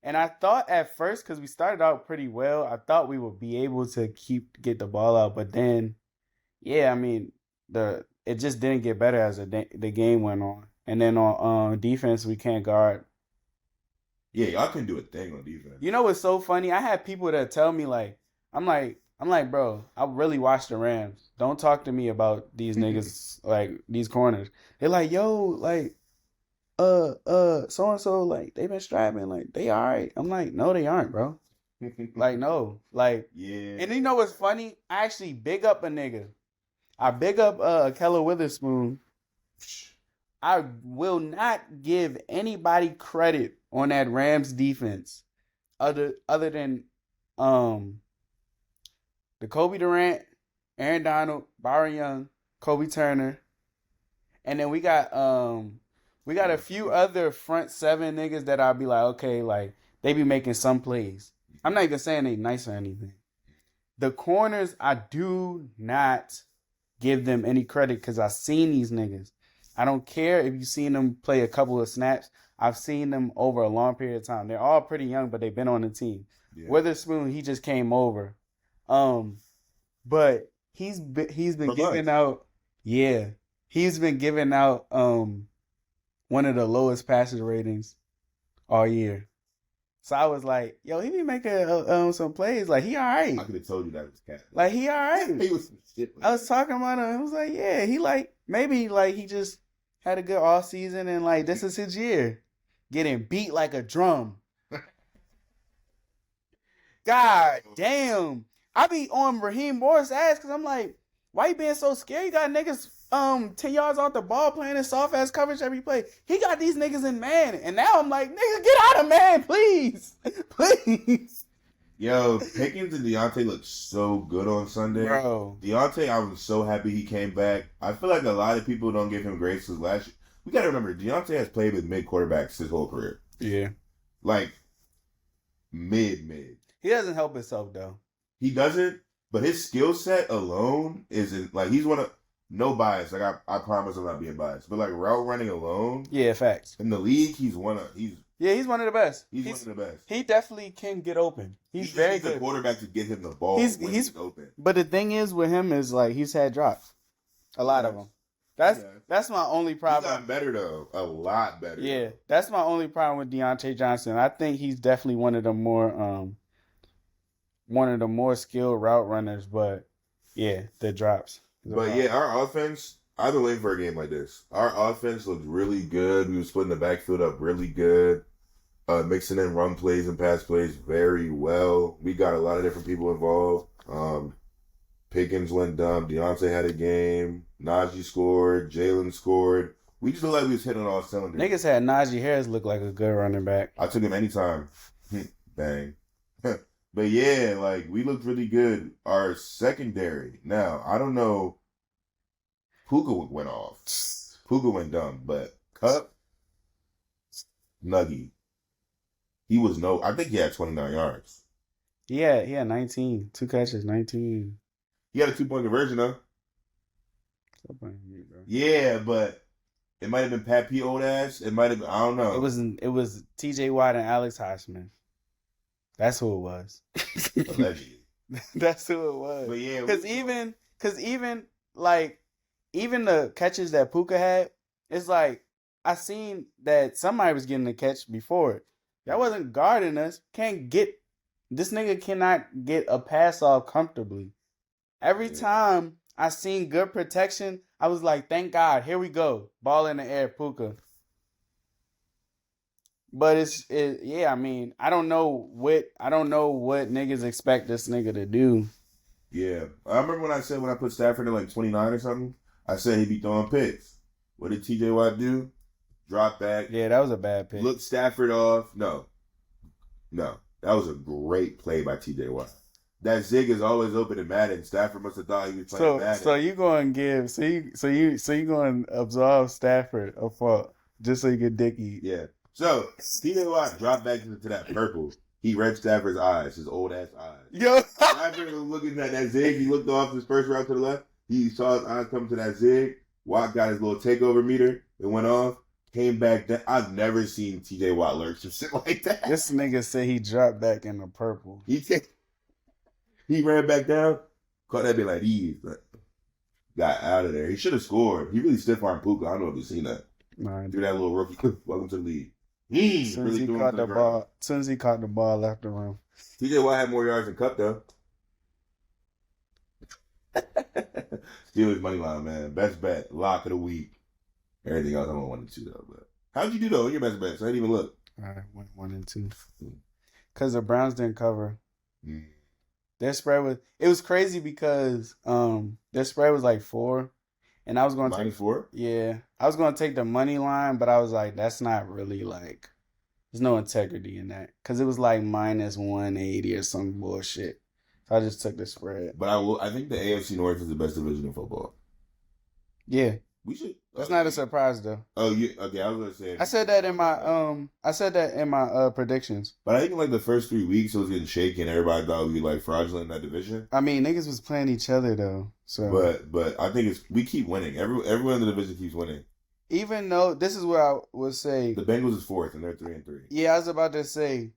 And I thought at first, because we started out pretty well, I thought we would be able to get the ball out. But then, yeah, I mean, it just didn't get better as the game went on. And then on defense, we can't guard. Yeah, y'all can do a thing on defense. You know what's so funny? I had people that tell me, like, I'm like, bro, I really watch the Rams. Don't talk to me about these niggas, like, these corners. They're like, yo, like, so-and-so, like, they been striving. Like, they all right. I'm like, no, they aren't, bro. Like, no. Like, yeah. And you know what's funny? I actually big up a nigga. I big up Keller Witherspoon. I will not give anybody credit on that Rams defense other than the Kobe Durant, Aaron Donald, Byron Young, Kobe Turner, and then we got a few other front seven niggas that I'll be like, okay, like they be making some plays. I'm not even saying they nice or anything. The corners, I do not give them any credit because I've seen these niggas. I don't care if you've seen them play a couple of snaps. I've seen them over a long period of time. They're all pretty young, but they've been on the team. Yeah. Witherspoon, he just came over. But he's been giving out. Yeah, he's been giving out one of the lowest passer ratings all year. So I was like, yo, he be making some plays. Like, he all right. I could have told you that was cat. Like, he all right. He was some shit. I was talking about him. I was like, yeah, he like, maybe like he just had a good off season and like this is his year. Getting beat like a drum. God damn. I be on Raheem Morris' ass because I'm like, why you being so scared? You got niggas 10 yards off the ball playing in soft ass coverage every play. He got these niggas in man. And now I'm like, nigga, get out of man, please. Please. Yo, Pickens and Deontay looked so good on Sunday. Bro. Deontay, I was so happy he came back. I feel like a lot of people don't give him grace because last year. We got to remember, Deontay has played with mid quarterbacks his whole career. Yeah. Like, mid. He doesn't help himself, though. He doesn't, but his skill set alone isn't, like, he's one of, no bias. Like, I promise I'm not being biased. But, like, route running alone. Yeah, facts. In the league, he's one of the best. He's one of the best. He definitely can get open. He's very good. He's the quarterback to get him the ball when he's open. But the thing is with him is, like, he's had drops. A lot of them. That's my only He's problem. gotten better though, a lot better. Yeah, that's my only problem with Deontay Johnson. I think he's definitely one of the more skilled route runners. But yeah, the drops. But yeah, our offense. I've been waiting for a game like this. Our offense looked really good. We were splitting the backfield up really good. Mixing in run plays and pass plays very well. We got a lot of different people involved. Pickens went dumb. Deontay had a game. Najee scored. Jalen scored. We just looked like we was hitting on all cylinders. Niggas had Najee Harris look like a good running back. I took him anytime. Bang. But yeah, like, we looked really good. Our secondary. Now, I don't know. Puka went off. Puka went dumb. But Cup, Nuggy. I think he had 29 yards. Yeah, he had 19. 2 catches, 19. He had a 2-point conversion, though. Yeah, but it might have been Pat P. old ass. It might have been, I don't know. It was TJ Watt and Alex Highsmith. That's who it was. Allegedly. That's who it was. But yeah, because even the catches that Puka had, it's like I seen that somebody was getting a catch before it. That wasn't guarding us. This nigga cannot get a pass off comfortably. Every time I seen good protection, I was like, thank God, here we go. Ball in the air, Puka. But I mean, I don't know what niggas expect this nigga to do. Yeah. I remember when I put Stafford at like 29 or something, I said he'd be throwing picks. What did TJ Watt do? Drop back. Yeah, that was a bad pick. Look Stafford off. No. That was a great play by TJ Watt. That zig is always open in Madden. Stafford must have thought he was playing Madden. So you going to absolve Stafford a fault just so you get dick eat. Yeah. So TJ Watt dropped back into that purple. He read Stafford's eyes, his old ass eyes. Yo. Stafford was looking at that zig. He looked off his first route to the left. He saw his eyes come to that zig. Watt got his little takeover meter. It went off. Came back down. I've never seen TJ Watt lurch some shit like that. This nigga said he dropped back in the purple. He ran back down. Caught that bit like these. Got out of there. He should have scored. He really stiff armed Puka. I don't know if you've seen that. No, do that little rookie. Welcome to the league. As soon as he caught the ball, left the room. TJ Watt had more yards than Cup though. Steelers money line, man. Best bet. Lock of the week. Everything else I don't want to though. But how'd you do though in your best bets? I didn't even look. All right, went 1 and 2. Because the Browns didn't cover. Their spread was crazy because their spread was like 4. And I was going to take 4? Yeah. I was going to take the money line, but I was like, that's not really like, there's no integrity in that. Because it was like minus 180 or some bullshit. So I just took the spread. But I think the AFC North is the best division in football. Yeah. We should. That's not a surprise though. Oh, yeah. Okay, I was gonna say. I said that in my predictions. But I think in like the first 3 weeks it was getting shaky and everybody thought we'd be like fraudulent in that division. I mean, niggas was playing each other though. So But I think we keep winning. Everyone in the division keeps winning. Even though this is what I would say. The Bengals is 4th and they're 3-3. Yeah, I was about to say,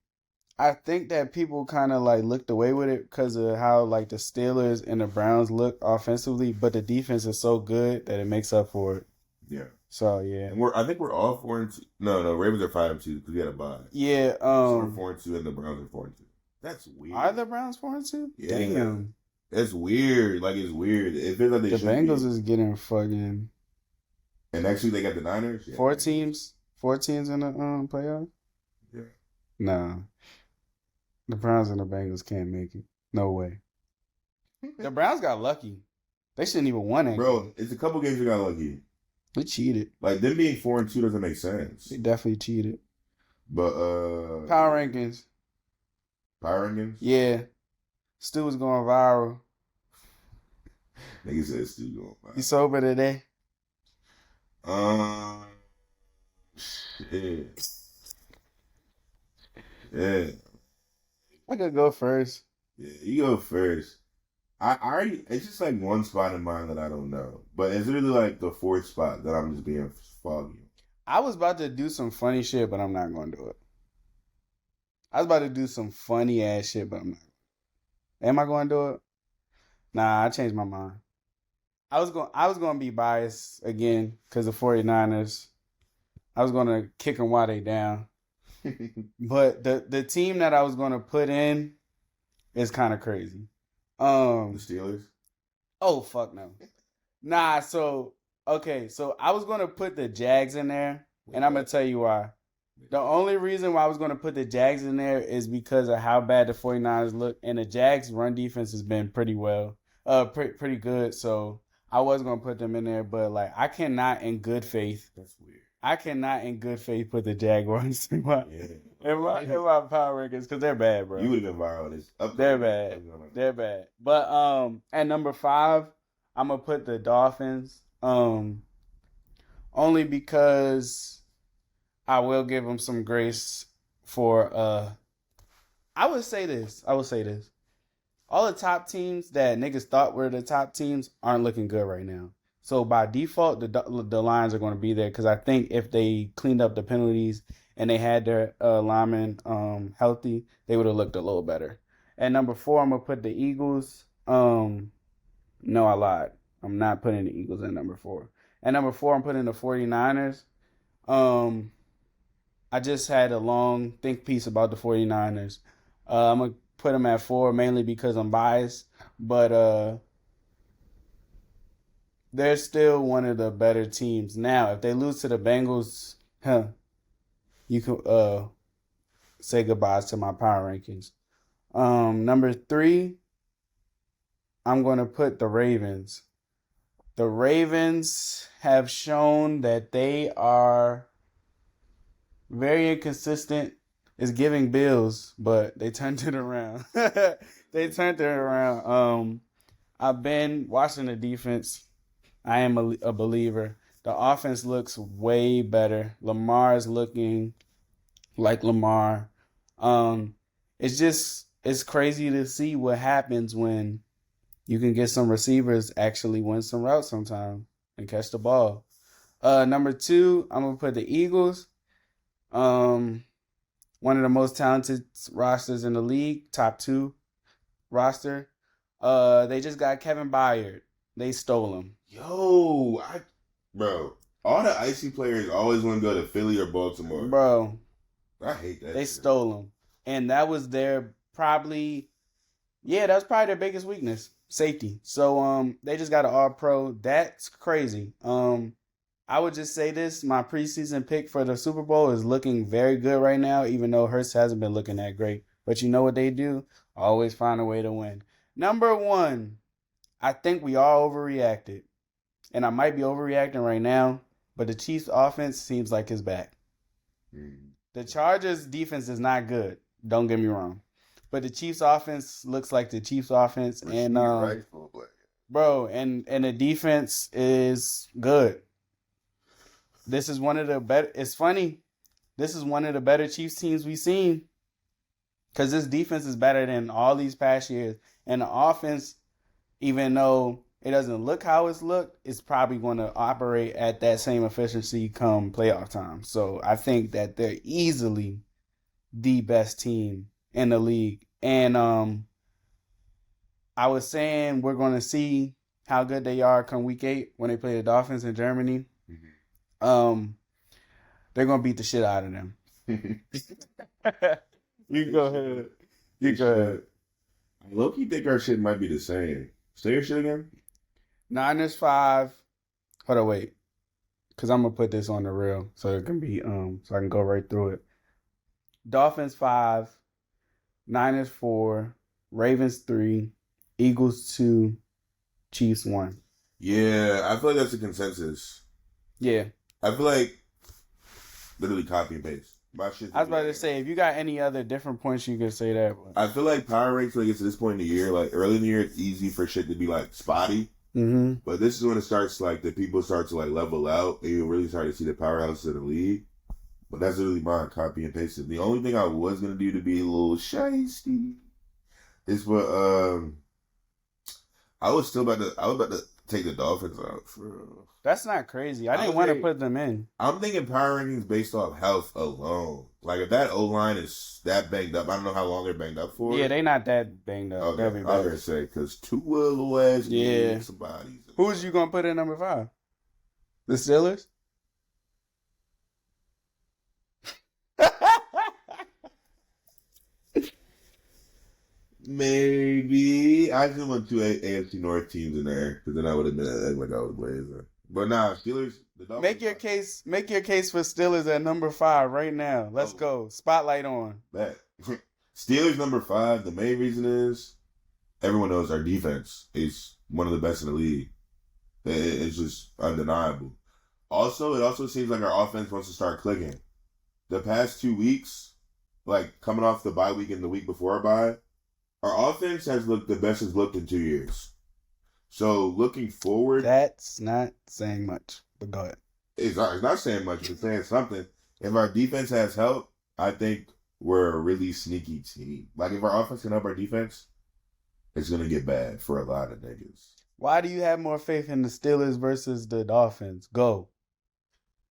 I think that people kind of like looked away with it because of how like the Steelers and the Browns look offensively, but the defense is so good that it makes up for it. Yeah. So yeah, and I think we're all 4-2. No, Ravens are 5-2 because we had a bye. Yeah. So we're 4-2 and the Browns are 4-2. That's weird. Are the Browns 4-2? Yeah. Damn. It's weird. Like it's weird. It feels like the Bengals is getting fucking. And next week they got the Niners. Yeah. 4 teams in the playoff. Yeah. Nah. The Browns and the Bengals can't make it. No way. The Browns got lucky. They shouldn't even won it. Bro, it's a couple games we got lucky. We cheated. Like, them being 4-2 doesn't make sense. They definitely cheated. But, Power rankings. Power rankings? Yeah. Stu was going viral. Nigga said Stu going viral. You sober today? Shit. Yeah. I could go first. Yeah, you go first. I already, it's just like one spot in mind that I don't know. But it's really like the 4th spot that I'm just being foggy. I was about to do some funny shit, but I'm not going to do it. I was about to do some funny ass shit, but I'm not. Am I going to do it? Nah, I changed my mind. I was going to be biased again because the 49ers. I was going to kick them while they down. But the team that I was going to put in is kind of crazy. The Steelers? Oh, fuck no. Nah, so I was going to put the Jags in there, and I'm going to tell you why. The only reason why I was going to put the Jags in there is because of how bad the 49ers look, and the Jags' run defense has been pretty good, so I was going to put them in there, but like I cannot in good faith. That's weird. I cannot in good faith put the Jaguars in my power rankings because they're bad, bro. You would have been viral on this. They're bad. They're bad. But at number 5, I'm gonna put the Dolphins. Only because I will give them some grace for I would say this. All the top teams that niggas thought were the top teams aren't looking good right now. So by default, the Lions are going to be there because I think if they cleaned up the penalties and they had their linemen healthy, they would have looked a little better. At number 4, I'm going to put the Eagles. No, I lied. I'm not putting the Eagles at number 4. At number 4, I'm putting the 49ers. I just had a long think piece about the 49ers. I'm going to put them at 4 mainly because I'm biased. But they're still one of the better teams. Now, if they lose to the Bengals, you can say goodbyes to my power rankings. Number 3, I'm going to put the Ravens. The Ravens have shown that they are very inconsistent. It's giving Bills, but they turned it around. I've been watching the defense. I am a believer. The offense looks way better. Lamar's looking like Lamar. It's crazy to see what happens when you can get some receivers actually win some routes sometime and catch the ball. Number 2, I'm going to put the Eagles. One of the most talented rosters in the league, top 2 roster. They just got Kevin Byard. They stole him. Bro, all the icy players always want to go to Philly or Baltimore. Bro, I hate that. They stole him. And that was that was probably their biggest weakness, safety. So they just got an all-pro. That's crazy. I would just say this, my preseason pick for the Super Bowl is looking very good right now, even though Hurts hasn't been looking that great. But you know what they do? Always find a way to win. Number 1, I think we all overreacted. And I might be overreacting right now, but the Chiefs offense seems like it's back. The Chargers defense is not good. Don't get me wrong. But the Chiefs offense looks like the Chiefs offense. And bro, and the defense is good. This is one of the better. It's funny. This is one of the better Chiefs teams we've seen. Because this defense is better than all these past years. And the offense, even though it doesn't look how it's looked, it's probably going to operate at that same efficiency come playoff time. So I think that they're easily the best team in the league. And I was saying we're going to see how good they are come week 8 when they play the Dolphins in Germany. They're going to beat the shit out of them. You go ahead. I low-key think our shit might be the same. Say your shit again? Niners 5. Hold on, wait. Because I'm going to put this on the reel so it can be, so I can go right through it. Dolphins 5. Niners 4. Ravens 3. Eagles 2. Chiefs 1. Yeah, I feel like that's a consensus. Yeah. I feel like literally copy and paste. I was about to say, if you got any other different points, you could say that. I feel like power ranks when it gets to this point in the year, like early in the year, it's easy for shit to be like spotty. Mm-hmm. But this is when it starts, like the people start to like level out, and you really start to see the powerhouses of the league. But that's literally mine, copy and paste. The only thing I was gonna do to be a little shiesty is for I was about to take the Dolphins out. For real. That's not crazy. I didn't want to put them in. I'm thinking power rankings based off health alone. Like, if that O-line is that banged up, I don't know how long they're banged up for. Yeah, they not that banged up. Okay, I was going to say, because Tua little ass needs some bodies. Who's you going to put in number 5? The Steelers? Maybe. I just want 2 AFC North teams in there, because then I would have been like I was blazing. But nah, Steelers. The Dolphins. Make your case for Steelers at number 5 right now. Let's go. Spotlight on. Bet. Steelers number 5. The main reason is everyone knows our defense is one of the best in the league. It's just undeniable. Also, it also seems like our offense wants to start clicking. The past 2 weeks, like coming off the bye week and the week before our bye, our offense has looked the best it's looked in 2 years. So looking forward, that's not saying much. But go ahead. It's not saying much. It's saying something. If our defense has help, I think we're a really sneaky team. Like, if our offense can help our defense, it's gonna get bad for a lot of niggas. Why do you have more faith in the Steelers versus the Dolphins? Go.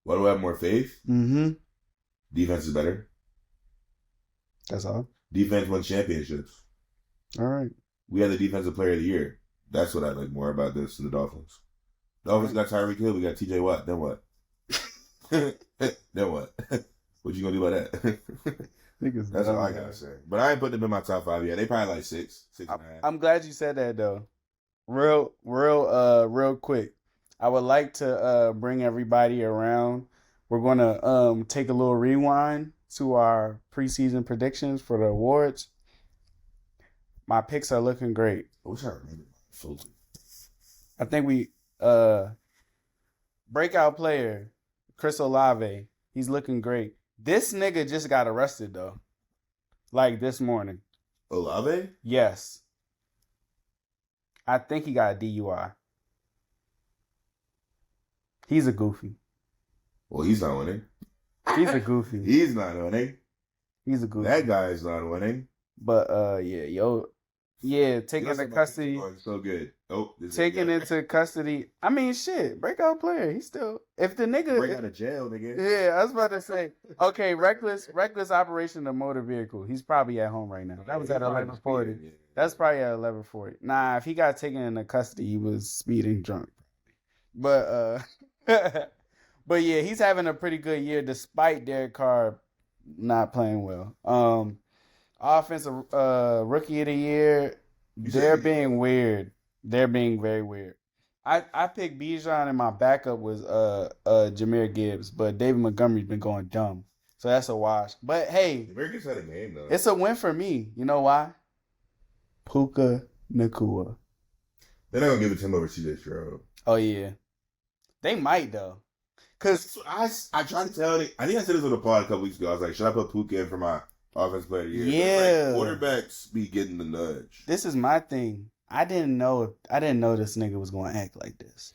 Why do I have more faith? Mm-hmm. Defense is better. That's all. Defense won championships. All right. We had the defensive player of the year. That's what I like more about this than the Dolphins. Dolphins got Tyreek Hill. We got TJ Watt. Then what? Then what? What you gonna do about that? That's all I gotta say. But I ain't put them in my top 5 yet. They probably like 6 and a half. I'm glad you said that though. Real quick. I would like to bring everybody around. We're gonna take a little rewind to our preseason predictions for the awards. My picks are looking great. I wish I remembered fully. I think we breakout player Chris Olave. He's looking great. This nigga just got arrested though, like this morning. Olave? Yes. I think he got a DUI. He's a goofy. Well, he's not winning. He's a goofy. He's not winning. He's a goofy. That guy is not winning. But taking into custody. So good. Oh, taking into custody. I mean, shit. Breakout player. He's still. If the nigga break out of jail, nigga. Yeah, I was about to say. Okay, reckless operation of motor vehicle. He's probably at home right now. That was at 11:40. Yeah. That's probably at 11:40. Nah, if he got taken into custody, he was speeding drunk. But but yeah, he's having a pretty good year despite Derek Carr not playing well. Offensive rookie of the year, they're being weird. They're being very weird. I picked Bijan and my backup was Jahmyr Gibbs, but David Montgomery's been going dumb. So that's a wash. But hey, Jahmyr Gibbs had a game though. It's a win for me. You know why? Puka Nacua. They're not gonna give it to him over CJ Stroud. Oh yeah. They might though. Cause I tried to tell I think I said this on the pod a couple weeks ago. I was like, should I put Puka in for my offensive player of the year? Yeah. Like, quarterbacks be getting the nudge. This is my thing. I didn't know this nigga was gonna act like this.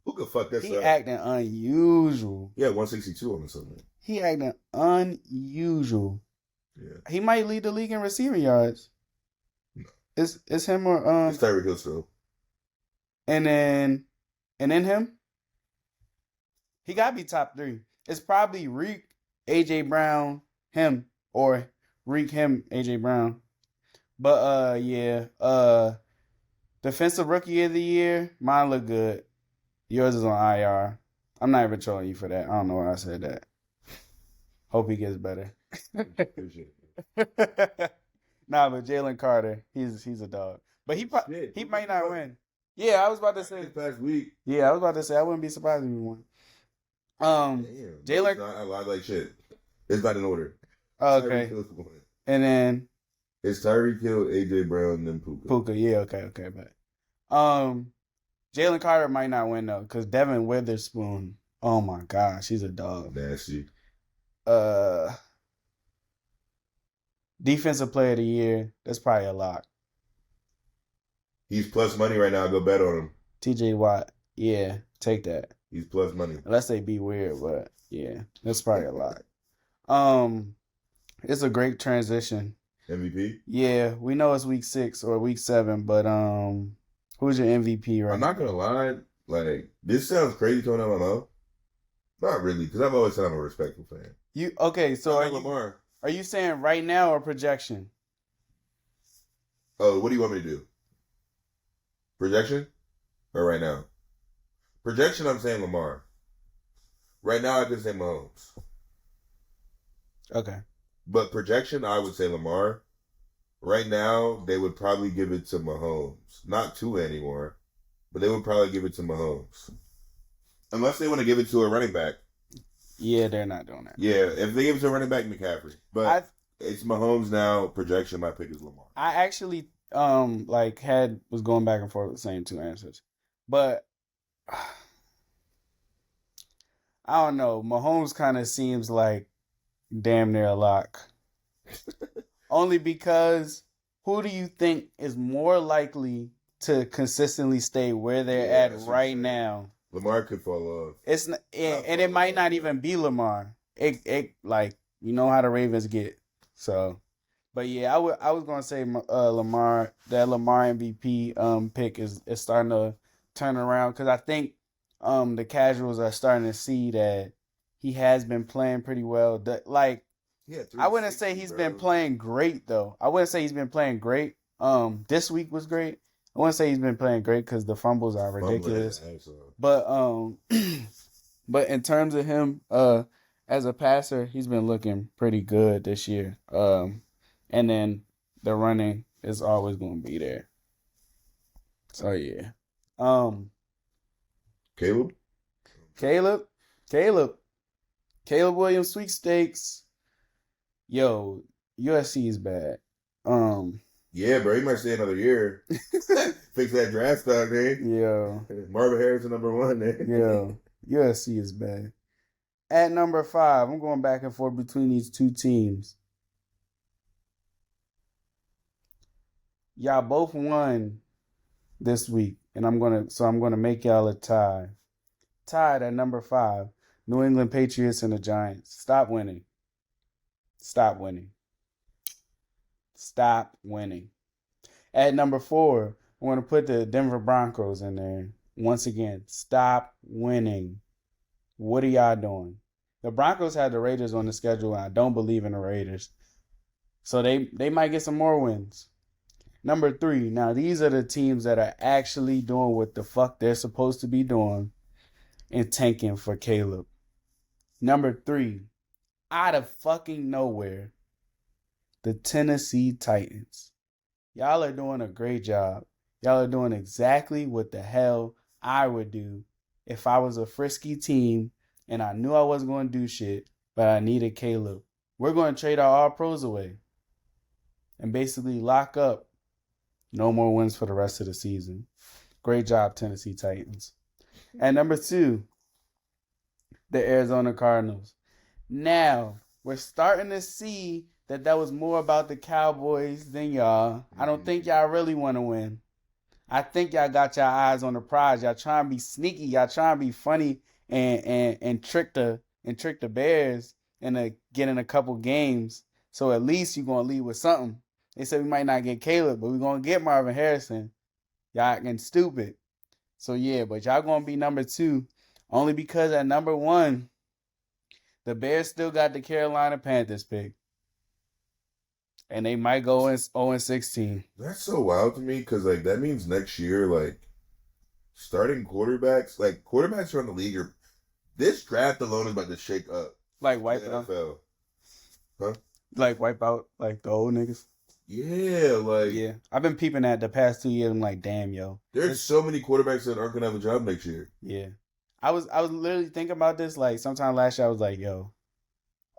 Who could fuck this up? He acting unusual. Yeah, 162 on something. He acting unusual. Yeah. He might lead the league in receiving yards. No. It's him or It's Tyreek Hill still. And then him? He gotta be top 3. It's probably Reek, AJ Brown, him, or Reek, him, AJ Brown. But defensive rookie of the year, mine look good. Yours is on IR. I'm not even trolling you for that. I don't know why I said that. Hope he gets better. Nah, but Jalen Carter, he's a dog. But he might not win. Yeah, I was about to say past week. Yeah, I was about to say I wouldn't be surprised if he won. Jalen, I lied like shit. It's not in order. Okay. And then it's Tyreek Hill, AJ Brown, and then Puka. Yeah, okay, but Jalen Carter might not win though, because Devin Witherspoon, oh my gosh, he's a dog. Nasty. Defensive player of the year, that's probably a lock. He's plus money right now. Go bet on him. TJ Watt, yeah, take that. He's plus money. Unless they be weird, but yeah, that's probably a lot. It's a great transition. MVP? Yeah, we know it's week 6 or week 7, but Who's your MVP right I'm not gonna lie. Like, this sounds crazy coming out of my mouth. Not really, because I've always said I'm a respectful fan. So Lamar. Are you saying right now or projection? Oh, what do you want me to do? Projection? Or right now? Projection, I'm saying Lamar. Right now, I can say Mahomes. Okay. But projection, I would say Lamar. Right now, they would probably give it to Mahomes. Not Tua anymore, but they would probably give it to Mahomes. Unless they want to give it to a running back. Yeah, they're not doing that. Yeah, if they give it to a running back, McCaffrey. But it's Mahomes now. Projection, my pick is Lamar. I actually was going back and forth with the same two answers. But I don't know. Mahomes kind of seems like damn near a lock. Only because who do you think is more likely to consistently stay where they're at right now? Lamar could fall off. It's not, and it might not even be Lamar. It like, you know how the Ravens get. So, but yeah, I was gonna say Lamar. That Lamar MVP pick is starting to turn around because I think the casuals are starting to see that he has been playing pretty well. I wouldn't say he's been playing great though. I wouldn't say he's been playing great. This week was great. I wouldn't say he's been playing great because the fumbles are ridiculous. But but in terms of him as a passer, he's been looking pretty good this year. And then the running is always going to be there. So yeah. Caleb Williams sweepstakes. Yo, USC is bad. Yeah, bro, he might stay another year. Fix that draft stock, man. Yeah. Marvin Harrison #1, man. Yeah. USC is bad. At number 5, I'm going back and forth between these two teams. Y'all both won this week, and I'm gonna make y'all a tie. Tied at number 5. New England Patriots and the Giants. Stop winning. At number 4, I want to put the Denver Broncos in there. Once again, stop winning. What are y'all doing? The Broncos had the Raiders on the schedule, and I don't believe in the Raiders. So they might get some more wins. Number 3, now these are the teams that are actually doing what the fuck they're supposed to be doing and tanking for Caleb. Number 3, out of fucking nowhere, the Tennessee Titans. Y'all are doing a great job. Y'all are doing exactly what the hell I would do if I was a frisky team and I knew I wasn't going to do shit, but I needed Caleb. We're going to trade our All-Pros away and basically lock up no more wins for the rest of the season. Great job, Tennessee Titans. And number 2, the Arizona Cardinals. Now, we're starting to see that was more about the Cowboys than y'all. I don't think y'all really want to win. I think y'all got y'all eyes on the prize. Y'all trying to be sneaky. Y'all trying to be funny and trick the Bears and get in a couple games. So at least you're going to lead with something. They said we might not get Caleb, but we're going to get Marvin Harrison. Y'all acting stupid. So yeah, but y'all going to be number 2 only because at number 1, the Bears still got the Carolina Panthers pick. And they might go 0-16. That's so wild to me because, like, that means next year, starting quarterbacks, quarterbacks around the league this draft alone is about to shake up. Like wipe out. NFL. Huh? Like wipe out, the old niggas. Yeah, Yeah. I've been peeping at the past 2 years. I'm like, damn, yo. There's so many quarterbacks that aren't going to have a job next year. Yeah. I was literally thinking about this, sometime last year, I was like, yo,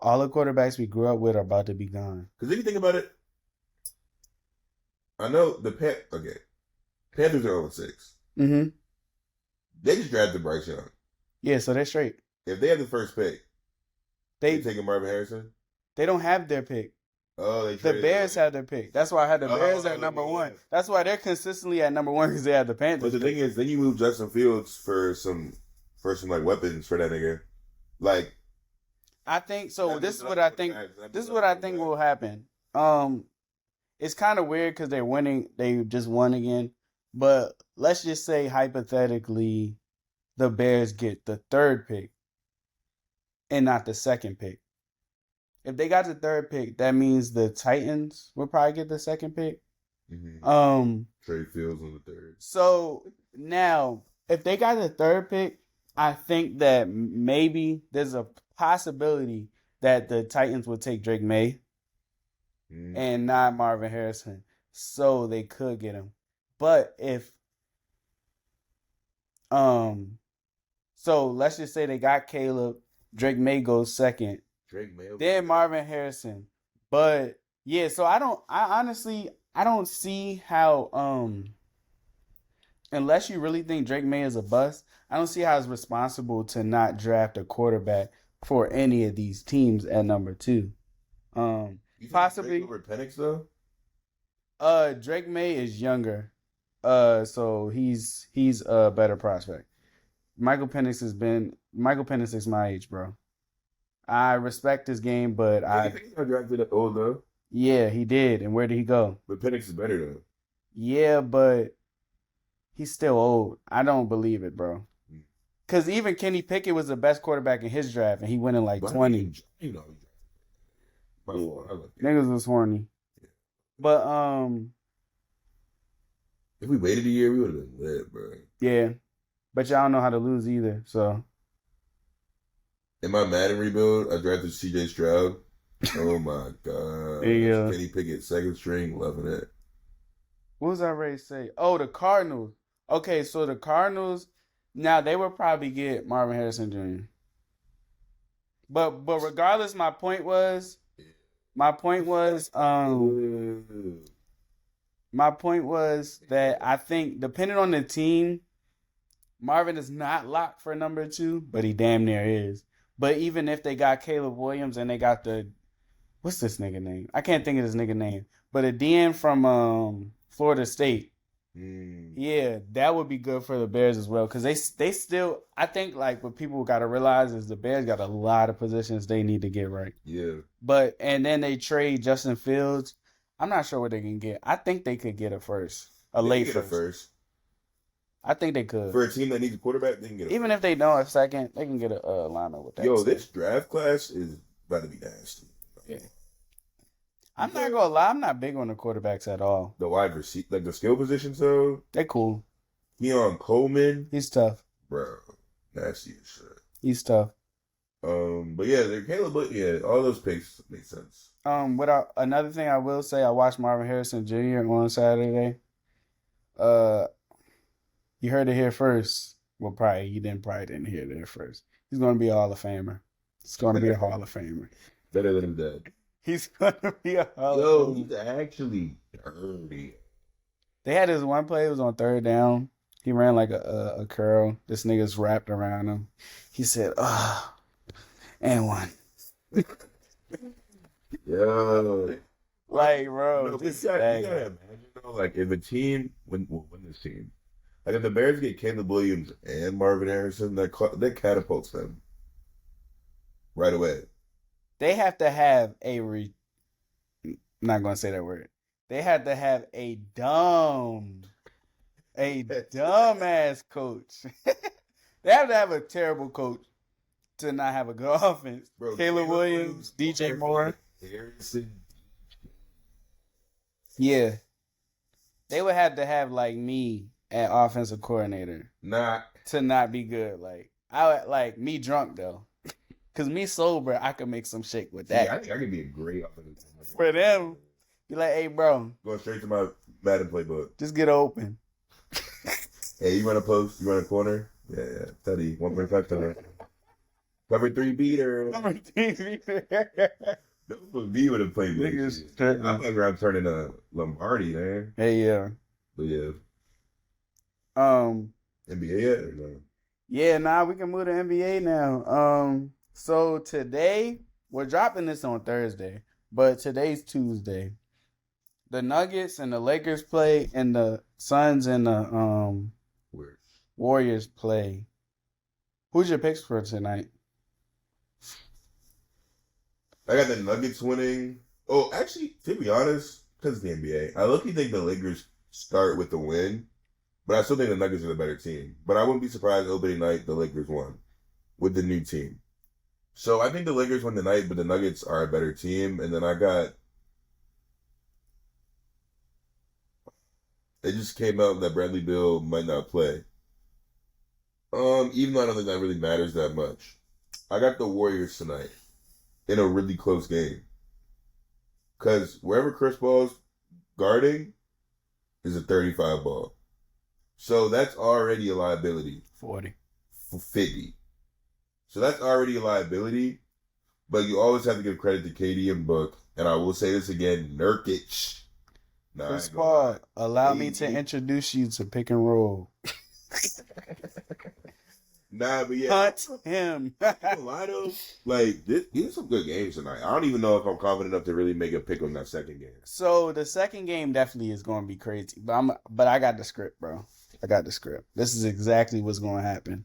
all the quarterbacks we grew up with are about to be gone. Because if you think about it, I know the Panthers are 0-6. Mm-hmm. They just drafted Bryce Young. Yeah, so they're straight. If they have the first pick, they taking Marvin Harrison? They don't have their pick. Oh, the Bears have their pick. That's why I had the Bears at number 1. That's why they're consistently at number 1 because they have the Panthers. But the thing is, then you move Justin Fields for some weapons for that nigga. I think so. This is what I think. This is what I think will happen. It's kind of weird because they're winning. They just won again. But let's just say hypothetically the Bears get the third pick and not the second pick. If they got the third pick, that means the Titans will probably get the second pick. Mm-hmm. Trey Fields on the third. So now, if they got the third pick, I think that maybe there's a possibility that the Titans would take Drake May and not Marvin Harrison. So they could get him. But if so let's just say they got Caleb, Drake May goes second. Drake May. Then Marvin Harrison. But yeah, so I honestly don't see how unless you really think Drake May is a bust, I don't see how it's responsible to not draft a quarterback for any of these teams at number 2. You think Possibly Drake over Penix though? Drake May is younger. So he's a better prospect. Michael Penix is my age, bro. I respect his game, but I drafted old though. Yeah, he did. And where did he go? But Penix is better though. Yeah, but he's still old. I don't believe it, bro. Because even Kenny Pickett was the best quarterback in his draft, and he went in like 20. You know, Niggas was horny. Yeah. But if we waited a year, we would have been lit, bro. Yeah, but y'all don't know how to lose either. So in my Madden rebuild, I drafted C.J. Stroud. Oh my god! Yeah. Kenny Pickett, second string, loving it. What was I ready to say? Oh, the Cardinals. Okay, so the Cardinals. Now they would probably get Marvin Harrison Jr. But regardless, my point was that I think depending on the team, Marvin is not locked for number 2, but he damn near is. But even if they got Caleb Williams and they got what's this nigga name? I can't think of this nigga name. But a DN from Florida State. Yeah, that would be good for the Bears as well. Because they still, I think like what people got to realize is the Bears got a lot of positions they need to get right. Yeah. And then they trade Justin Fields. I'm not sure what they can get. I think they could get a first. Late first. I think they could. For a team that needs a quarterback, they can get Even if they don't a second, they can get a lineman with that. Yo, this draft class is about to be nasty. Yeah. I'm not gonna lie, I'm not big on the quarterbacks at all. The wide receiver, like the skill positions, though. They're cool. Keon Coleman. He's tough. Bro, nasty as shit. He's tough. But yeah, they're Caleb, but yeah, all those picks make sense. Another thing I will say, I watched Marvin Harrison Jr. on Saturday. You heard it here first. Well, you probably didn't hear it here first. He's gonna be a Hall of Famer. He's gonna be a Hall of Famer. Better than him dead. He's gonna be a Hall of Famer. He's actually dirty. They had this one play. It was on third down. He ran like a curl. This nigga's wrapped around him. He said, and one. Yo. Like, bro. No, you gotta imagine, though, like, if a team, win this team, like, if the Bears get Caleb Williams and Marvin Harrison, that catapults them right away. They have to have not going to say that word. They have to have a dumbass coach. They have to have a terrible coach to not have a good offense. Bro, Caleb Williams, DJ Moore. Harrison. Yeah. They would have to have like me at offensive coordinator. To not be good. Like me drunk though. Cause me sober, I could make some shit with that. Yeah, I think I could be a great offensive coordinator. For them, be like, hey bro. Going straight to my Madden playbook. Just get open. Hey, you run a post, you run a corner. Yeah. Study 1.5 times. Cover 3 beater. That was me with a playbook. I'm like around turning a Lombardi, man. Hey, yeah. But yeah. NBA yet or no? Yeah, we can move to NBA now. So today, we're dropping this on Thursday, but today's Tuesday. The Nuggets and the Lakers play, and the Suns and the Warriors play. Who's your picks for tonight? I got the Nuggets winning. Oh, actually, to be honest, because of the NBA, I look think the Lakers start with the win, But I still think the Nuggets are the better team. But I wouldn't be surprised opening night the Lakers won with the new team. So I think the Lakers won the night, but the Nuggets are a better team. And then it just came out that Bradley Beal might not play. Even though I don't think that really matters that much. I got the Warriors tonight in a really close game. Because wherever Chris Paul's guarding is a 35 ball. So that's already a liability. 40. 50. So that's already a liability. But you always have to give credit to KD and Book. And I will say this again, Nurkic. Chris Paul, allow me to introduce you to pick and roll. But yeah. Hunt him. Like, these are some good games tonight. I don't even know if I'm confident enough to really make a pick on that second game. So the second game definitely is going to be crazy. But I got the script, bro. I got the script. This is exactly what's going to happen.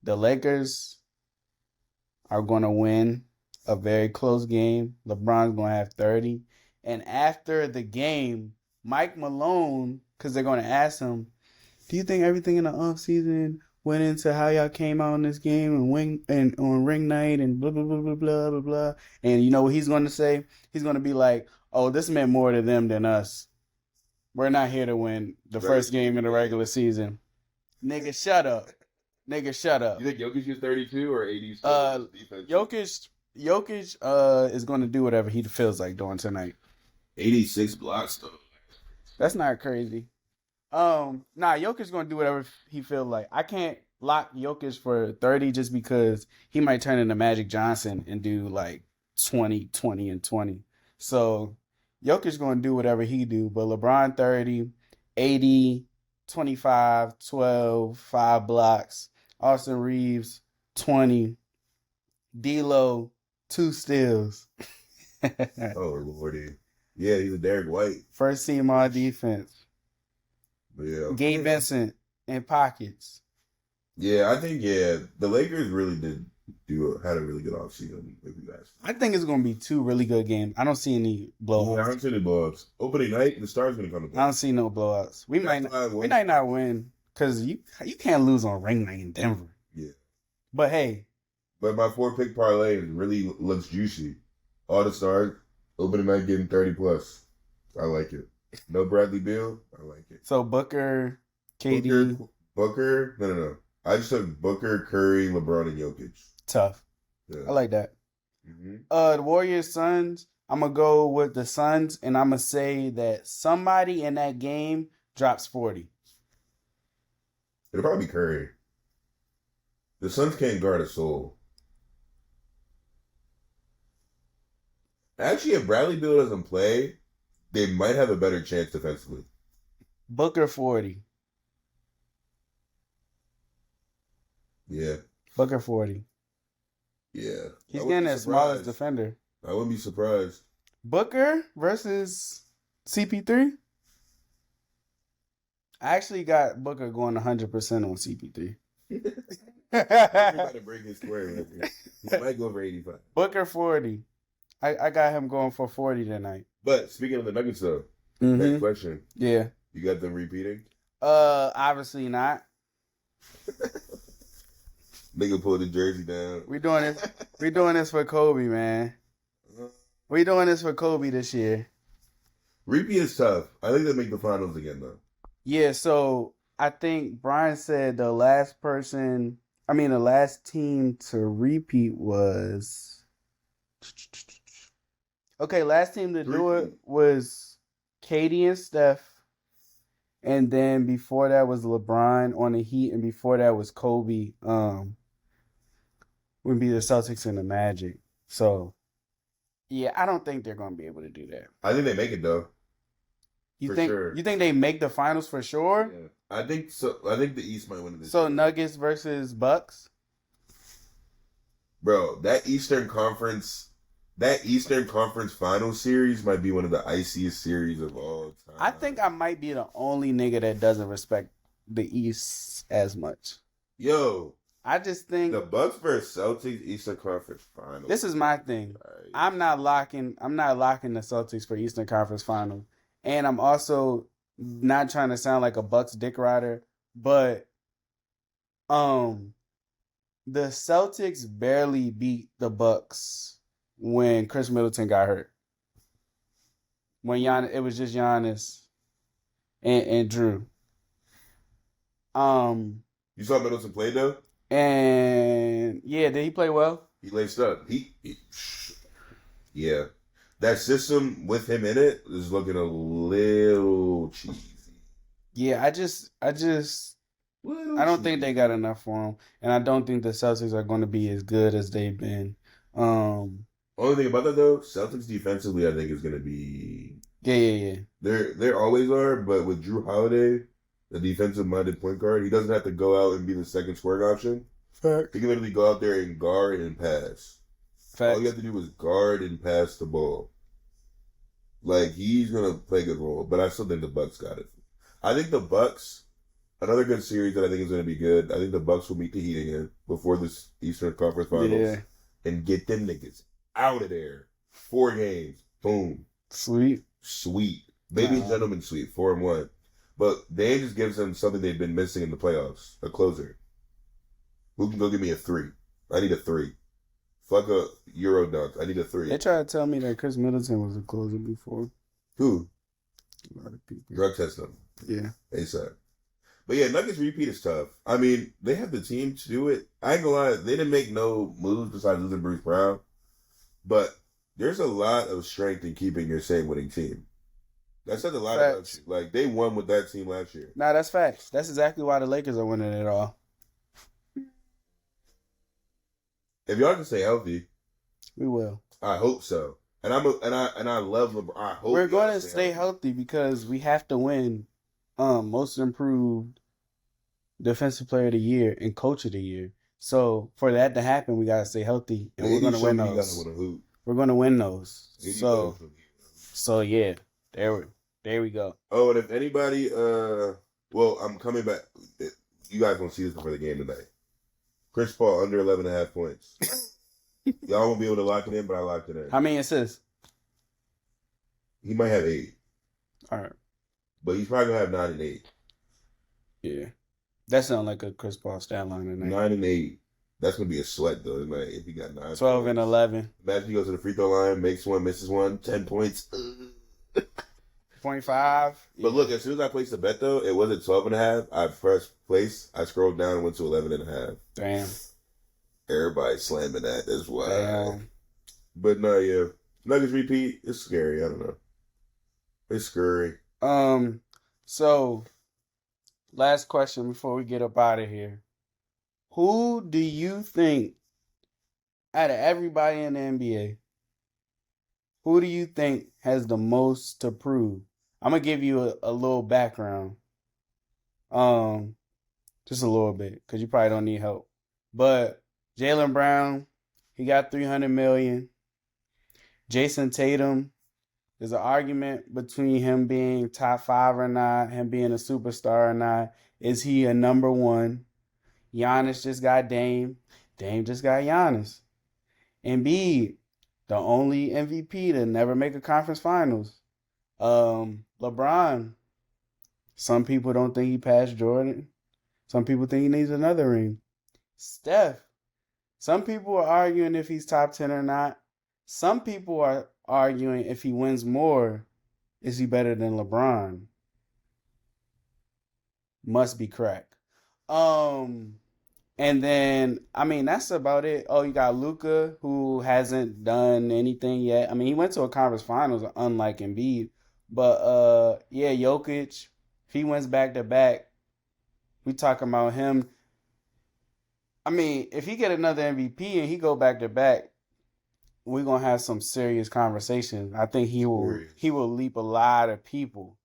The Lakers are going to win a very close game. LeBron's going to have 30. And after the game, Mike Malone, because they're going to ask him, do you think everything in the offseason went into how y'all came out in this game and on ring night and blah, blah, blah, blah, blah, blah, blah. And you know what he's going to say? He's going to be like, oh, this meant more to them than us. We're not here to win the first game in the regular season. Nigga, shut up. Nigga, shut up. You think Jokic is 32 or 80? Jokic is going to do whatever he feels like doing tonight. 86 blocks, though. That's not crazy. Jokic's going to do whatever he feels like. I can't lock Jokic for 30 just because he might turn into Magic Johnson and do like 20, 20, and 20. So Jokic's going to do whatever he do, but LeBron 30, 80, 25, 12, 5 blocks. Austin Reeves 20. D'Lo 2 steals. Oh, Lordy. Yeah, he's a Derek White. First team all defense. Yeah. Gabe Vincent in pockets. Yeah, I think the Lakers really had a really good offseason. If you guys, I think it's gonna be 2 really good games. I don't see any blowouts. I don't see any blowouts. Opening night, the Stars gonna come to play. I don't see no blowouts. We might not win because you can't lose on ring night in Denver. Yeah, but hey, my 4-pick parlay really looks juicy. All the Stars opening night getting 30 plus. I like it. No Bradley Beal. I like it. So Booker, KD, Booker. No. I just took Booker, Curry, LeBron, and Jokic. Tough. Yeah. I like that. Mm-hmm. The Warriors Suns. I'm gonna go with the Suns, and I'm gonna say that somebody in that game drops 40. It'll probably be Curry. The Suns can't guard a soul. Actually, if Bradley Beal doesn't play, they might have a better chance defensively. Booker 40. Yeah. Booker 40. Yeah. He's getting the smallest defender. I wouldn't be surprised. Booker versus CP3? I actually got Booker going 100% on CP3. Everybody break his square. He might go for 85. Booker 40. I got him going for 40 tonight. But speaking of the Nuggets, though, next question. Yeah. You got them repeating? Obviously not. Nigga pulled the jersey down. We doing this for Kobe, man. We doing this for Kobe this year. Repeat is tough. I think they make the finals again, though. Yeah, so I think Brian said the last team to repeat was... Okay, last team to do it was KD and Steph. And then before that was LeBron on the Heat. And before that was Kobe. Would be the Celtics and the Magic. So, yeah, I don't think they're going to be able to do that. I think they make it, though. You think they make the finals for sure? Yeah. I think so. I think the East might win this. So year. Nuggets versus Bucks? Bro, that Eastern Conference final series might be one of the iciest series of all time. I think I might be the only nigga that doesn't respect the East as much. Yo, I just think the Bucks versus Celtics Eastern Conference Finals. This is my thing. Right. I'm not locking the Celtics for Eastern Conference Finals. And I'm also not trying to sound like a Bucks dick rider, but the Celtics barely beat the Bucks when Chris Middleton got hurt. When it was just Giannis and Drew. You saw Middleton play though? And yeah, did he play well? He laced up. Yeah. That system with him in it is looking a little cheesy. Yeah, I don't think they got enough for him, and I don't think the Celtics are going to be as good as they've been. Only thing about that though, Celtics defensively, I think is going to be. Yeah. They always are, but with Drew Holiday, the defensive-minded point guard, he doesn't have to go out and be the second scoring option. Fact. He can literally go out there and guard and pass. Fact. All you have to do is guard and pass the ball. Like, he's going to play a good role, but I still think the Bucks got it. I think the Bucks, another good series that I think is going to be good, I think the Bucks will meet the Heat again before this Eastern Conference Finals and get them niggas out of there. 4 games. Boom. Sweet. Maybe a gentleman's sweep, 4-1. But Dame just gives them something they've been missing in the playoffs, a closer. Who can go give me a 3? I need a 3. Fuck a Euro dunk. I need a 3. They tried to tell me that Chris Middleton was a closer before. Who? A lot of people. Drug test them. Yeah. ASAP. But yeah, Nuggets repeat is tough. I mean, they have the team to do it. I ain't gonna lie, they didn't make no moves besides losing Bruce Brown. But there's a lot of strength in keeping your same winning team. That says a lot about you. Like, they won with that team last year. Nah, that's facts. That's exactly why the Lakers are winning it all. If y'all can stay healthy, we will. I hope so. And I love LeBron. I hope we're going to stay healthy because we have to win most improved defensive player of the year and coach of the year. So for that to happen, we got to stay healthy, and we're going to win those. We're going to win those. So yeah, there we go. Oh, and if anybody, well, I'm coming back. You guys won't see this before the game tonight. Chris Paul under 11.5 points. Y'all won't be able to lock it in, but I locked it in. How many assists? He might have 8. All right. But he's probably going to have 9 and 8. Yeah. That sounds like a Chris Paul stat line tonight. 9 and 8. That's going to be a sweat, though, if he got 9 12 and 11. Imagine he goes to the free throw line, makes one, misses one, 10 points. 0.5. But look, as soon as I placed the bet, though, it wasn't 12.5. I pressed place. I scrolled down and went to 11.5. Damn. Everybody slamming that as well. Damn. But no, yeah. Nuggets repeat. It's scary. I don't know. It's scary. So, last question before we get up out of here. Who do you think, out of everybody in the NBA, who do you think has the most to prove? I'm going to give you a little background. Just a little bit, because you probably don't need help. But Jaylen Brown, he got $300 million. Jason Tatum, there's an argument between him being top 5 or not, him being a superstar or not. Is he a number 1? Giannis just got Dame. Dame just got Giannis. Embiid, the only MVP to never make a conference finals. LeBron, some people don't think he passed Jordan. Some people think he needs another ring. Steph, some people are arguing if he's top 10 or not. Some people are arguing if he wins more, is he better than LeBron? Must be crack. And then, I mean, that's about it. Oh, you got Luka, who hasn't done anything yet. I mean, he went to a conference finals, unlike Embiid. But, yeah, Jokic, if he wins back-to-back, we talking about him. I mean, if he get another MVP and he go back-to-back, we're going to have some serious conversations. I think he will leap a lot of people.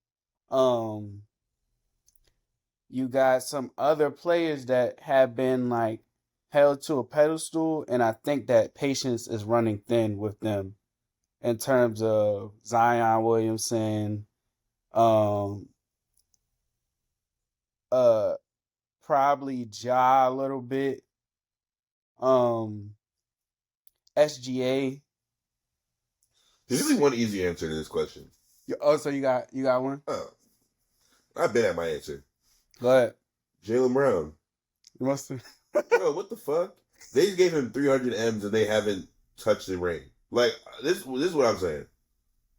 You got some other players that have been like held to a pedestal, and I think that patience is running thin with them in terms of Zion Williamson, probably Ja a little bit, SGA. There's only one easy answer to this question. Oh, so you got one? Oh. I've been at my answer. Go ahead. Jaylen Brown. You must have. Bro, what the fuck? They just gave him 300 M's and they haven't touched the ring. Like, this is what I'm saying.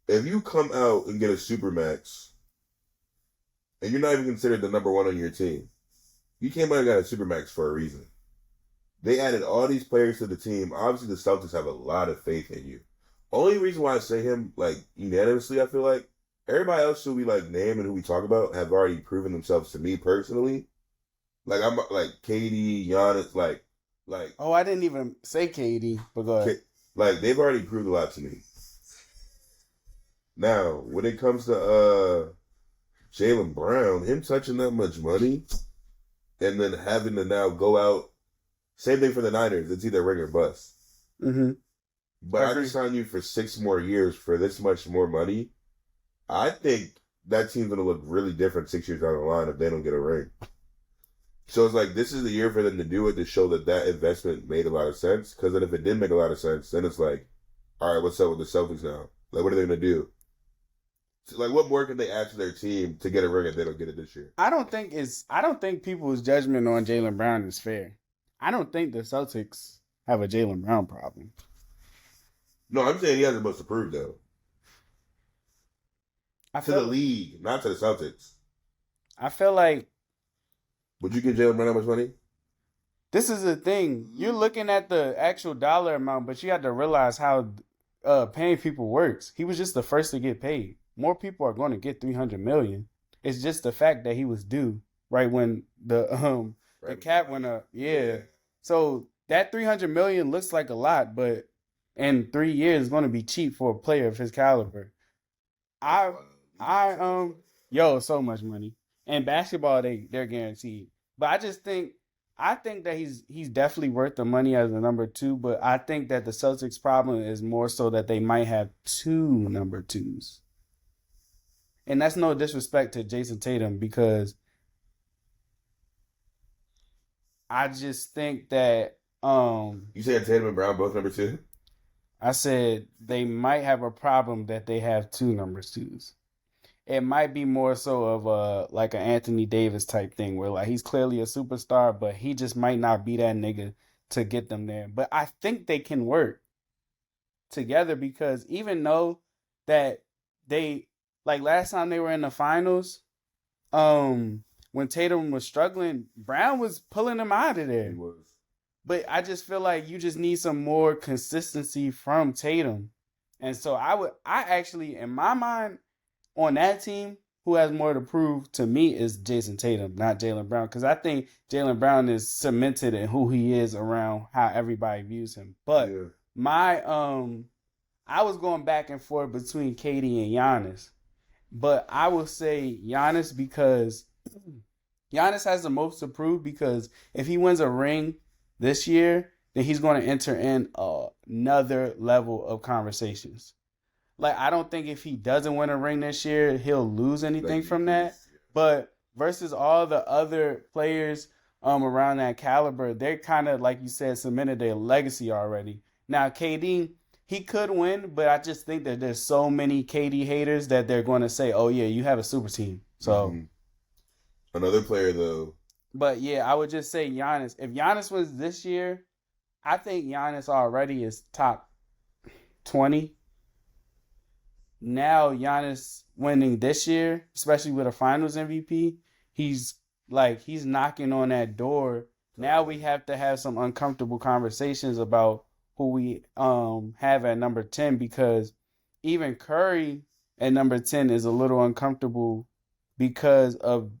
If you come out and get a Supermax, and you're not even considered the number one on your team, you came out and got a Supermax for a reason. They added all these players to the team. Obviously, the Celtics have a lot of faith in you. Only reason why I say him, like, unanimously, I feel like, everybody else who we, like, name and who we talk about have already proven themselves to me personally. Like, I'm, like, KD, Giannis, like. Oh, I didn't even say KD, but go ahead. Like, they've already proved a lot to me. Now, when it comes to Jaylen Brown, him touching that much money and then having to now go out, same thing for the Niners, it's either ring or bust. Mm-hmm. But I just signed you for 6 more years for this much more money. I think that team's going to look really different 6 years down the line if they don't get a ring. So it's like, this is the year for them to do it to show that investment made a lot of sense. Because then if it didn't make a lot of sense, then it's like, all right, what's up with the Celtics now? Like, what are they going to do? So, like, what more can they add to their team to get a ring if they don't get it this year? I don't think people's judgment on Jaylen Brown is fair. I don't think the Celtics have a Jaylen Brown problem. No, I'm saying he has the most to prove, though. To the league, not to the Celtics. I feel like... Would you give Jaylen Brown that much money? This is the thing. You're looking at the actual dollar amount, but you have to realize how paying people works. He was just the first to get paid. More people are going to get $300 million. It's just the fact that he was due right when the cap went up. Yeah. So that $300 million looks like a lot, but in 3 years it's going to be cheap for a player of his caliber. So much money. And basketball, they're guaranteed. But I think that he's definitely worth the money as a number 2. But I think that the Celtics' problem is more so that they might have 2 number 2s. And that's no disrespect to Jason Tatum because I just think that you said Tatum and Brown both number 2? I said they might have a problem that they have 2 number 2s. It might be more so of like an Anthony Davis type thing where like he's clearly a superstar, but he just might not be that nigga to get them there. But I think they can work together because even though that they like last time they were in the finals, when Tatum was struggling, Brown was pulling him out of there. He was. But I just feel like you just need some more consistency from Tatum. And so I actually, in my mind, on that team, who has more to prove to me is Jason Tatum, not Jaylen Brown. Because I think Jaylen Brown is cemented in who he is around how everybody views him. But I was going back and forth between KD and Giannis. But I will say Giannis because Giannis has the most to prove because if he wins a ring this year, then he's going to enter in another level of conversations. Like, I don't think if he doesn't win a ring this year, he'll lose anything from that. But versus all the other players around that caliber, they're kind of, like you said, cemented their legacy already. Now, KD, he could win, but I just think that there's so many KD haters that they're going to say, oh, yeah, you have a super team. So, another player, though. But, yeah, I would just say Giannis. If Giannis was this year, I think Giannis already is top 20. Now Giannis winning this year, especially with a Finals MVP, he's knocking on that door. Now we have to have some uncomfortable conversations about who we have at number 10 because even Curry at number 10 is a little uncomfortable because of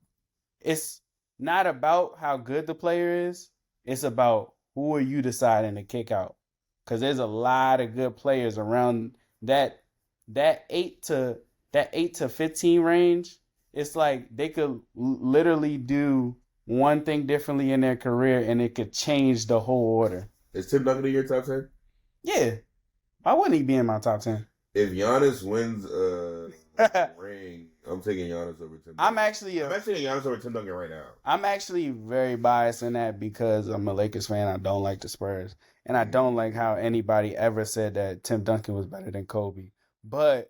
it's not about how good the player is. It's about who are you deciding to kick out because there's a lot of good players around that 8 to 15 range. It's like they could literally do one thing differently in their career and it could change the whole order. Is Tim Duncan in your top 10? Yeah. Why wouldn't he be in my top 10? If Giannis wins a ring, I'm taking Giannis over Tim Duncan. I'm actually taking Giannis over Tim Duncan right now. I'm actually very biased in that because I'm a Lakers fan. I don't like the Spurs. And I don't like how anybody ever said that Tim Duncan was better than Kobe. But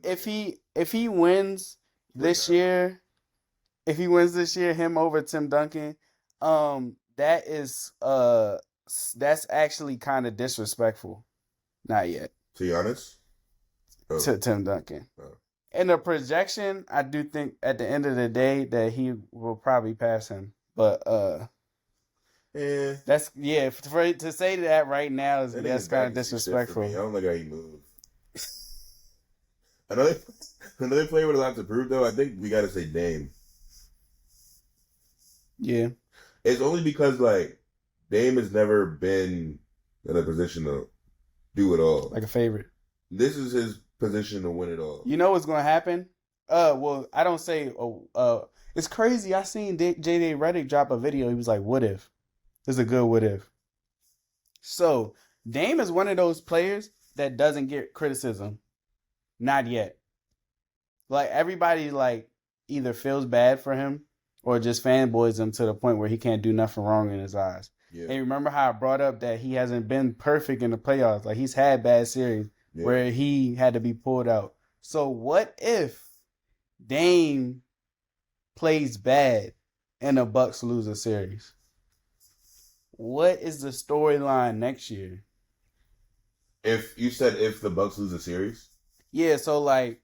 if he wins this year, If he wins this year, him over Tim Duncan, that's actually kind of disrespectful. Not yet. To be honest? Oh. To Tim Duncan. Oh. In the projection, I do think at the end of the day that he will probably pass him. But that's to say that right now that's kind of disrespectful. I don't like how he moved. Another player with a lot to prove though, I think we gotta say Dame. Yeah. It's only because like Dame has never been in a position to do it all. Like a favorite. This is his position to win it all. You know what's gonna happen? Well, I don't say it's crazy. I seen JJ Redick drop a video. He was like, "What if?" This is a good what if. So Dame is one of those players that doesn't get criticism. Not yet. Like everybody like either feels bad for him or just fanboys him to the point where he can't do nothing wrong in his eyes. Yeah. And remember how I brought up that he hasn't been perfect in the playoffs. Like he's had bad series where he had to be pulled out. So what if Dame plays bad and the Bucks lose a series? What is the storyline next year? If the Bucks lose a series? Yeah, so like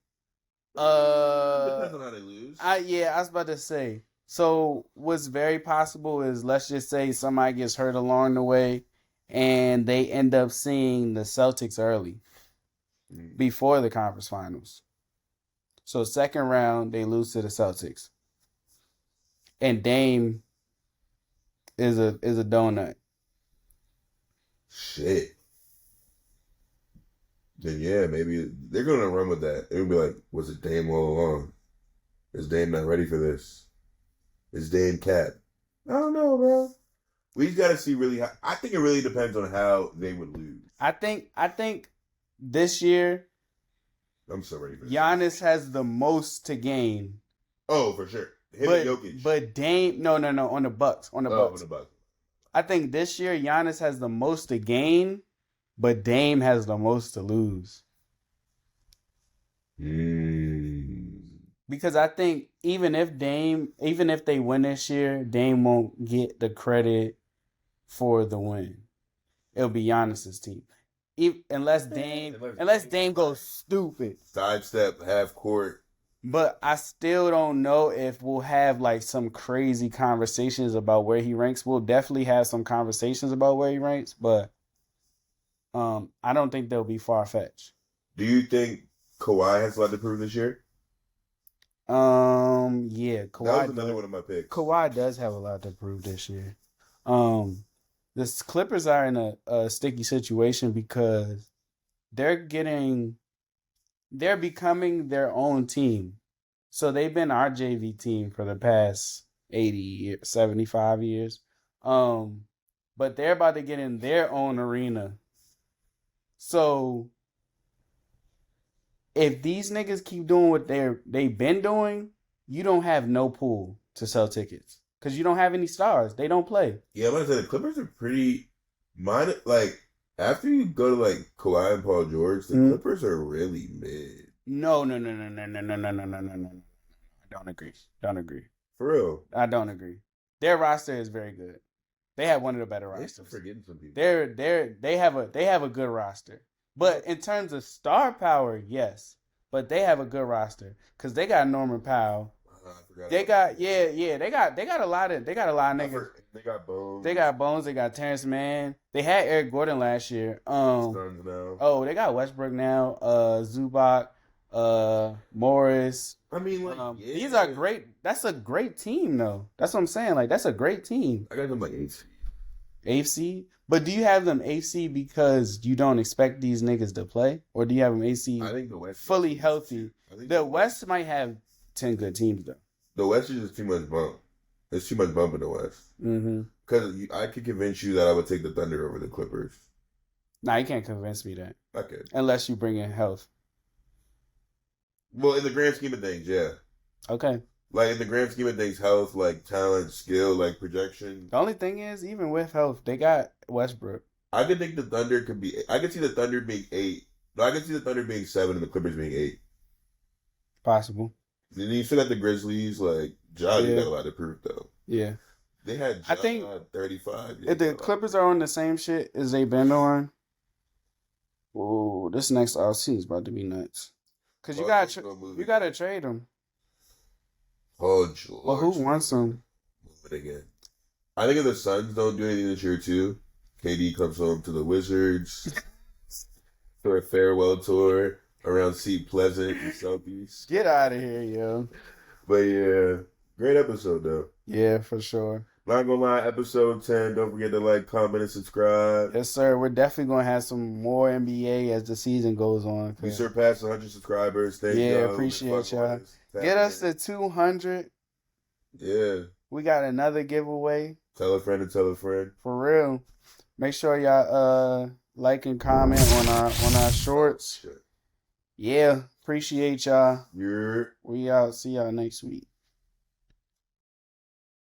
depends on how they lose. I was about to say. So what's very possible is let's just say somebody gets hurt along the way and they end up seeing the Celtics early before the conference finals. So second round they lose to the Celtics. And Dame is a donut. Shit. Then yeah, maybe they're gonna run with that. It'll be like, was it Dame all along? Is Dame not ready for this? Is Dame Cat? I don't know, bro. We just gotta see really how. I think it really depends on how they would lose. I think this year I'm so ready for this. Giannis has the most to gain. Oh, for sure. Him and Jokic. But Dame, no, on the Bucks. On the Bucks. I think this year Giannis has the most to gain, but Dame has the most to lose. Because I think even if they win this year, Dame won't get the credit for the win. It'll be Giannis's team. Unless Dame goes stupid. Sidestep, half court. But I still don't know if we'll have like some crazy conversations about where he ranks. We'll definitely have some conversations about where he ranks, but I don't think they'll be far-fetched. Do you think Kawhi has a lot to prove this year? Yeah, Kawhi. That was another one of my picks. Kawhi does have a lot to prove this year. The Clippers are in a sticky situation because they're becoming their own team. So they've been our JV team for the past 80 years, 75 years. But they're about to get in their own arena. So if these niggas keep doing what they've been doing, you don't have no pool to sell tickets. Because you don't have any stars. They don't play. Yeah, I'm going to say the Clippers are pretty minor. Like, after you go to like Kawhi and Paul George, the Clippers are really mid. No. I don't agree. For real? I don't agree. Their roster is very good. They have one of the better rosters. I'm forgetting some people. They have a good roster. But in terms of star power, yes. But they have a good roster because they got Norman Powell. They got a lot of niggas. They got Bones. They got Terrence Mann. They had Eric Gordon last year. Suns now. Oh, they got Westbrook now. Zubac, Morris. I mean, like these are great. That's a great team, though. That's what I'm saying. Like that's a great team. I got them like 8th. AFC? But do you have them AFC because you don't expect these niggas to play? Or do you have them AFC I think the West fully healthy? The West might have 10 good teams, though. The West is just too much bump. There's too much bump in the West. Because I could convince you that I would take the Thunder over the Clippers. Nah, you can't convince me that. I could. Unless you bring in health. Well, in the grand scheme of things, yeah. Okay. Like, in the grand scheme of things, health, like, talent, skill, like, projection. The only thing is, even with health, they got Westbrook. I could think the Thunder could be... I could see the Thunder being 8. No, I could see the Thunder being 7 and the Clippers being 8. Possible. Then you still got the Grizzlies. Like, Ja, you Yeah. got a lot to prove, though. Yeah. They had Ja I think 35. if the Clippers are on the same shit as they been on, oh, this next offseason is about to be nuts. Because you gotta trade them. Oh, George. Well, who wants them? Move it again. I think if the Suns don't do anything this year, too, KD comes home to the Wizards for a farewell tour around Seat Pleasant and Southeast. Get out of here, yo. But yeah, great episode, though. Yeah, for sure. Not Gonna Lie, episode 10. Don't forget to like, comment, and subscribe. Yes, sir. We're definitely going to have some more NBA as the season goes on. We surpassed 100 subscribers. Thank Yeah, y'all. appreciate y'all. Get us to 200. Yeah. We got another giveaway. Tell a friend and tell a friend. For real. Make sure y'all like and comment on our shorts. Shit. Yeah, appreciate y'all. Yeah. We out. See y'all next week.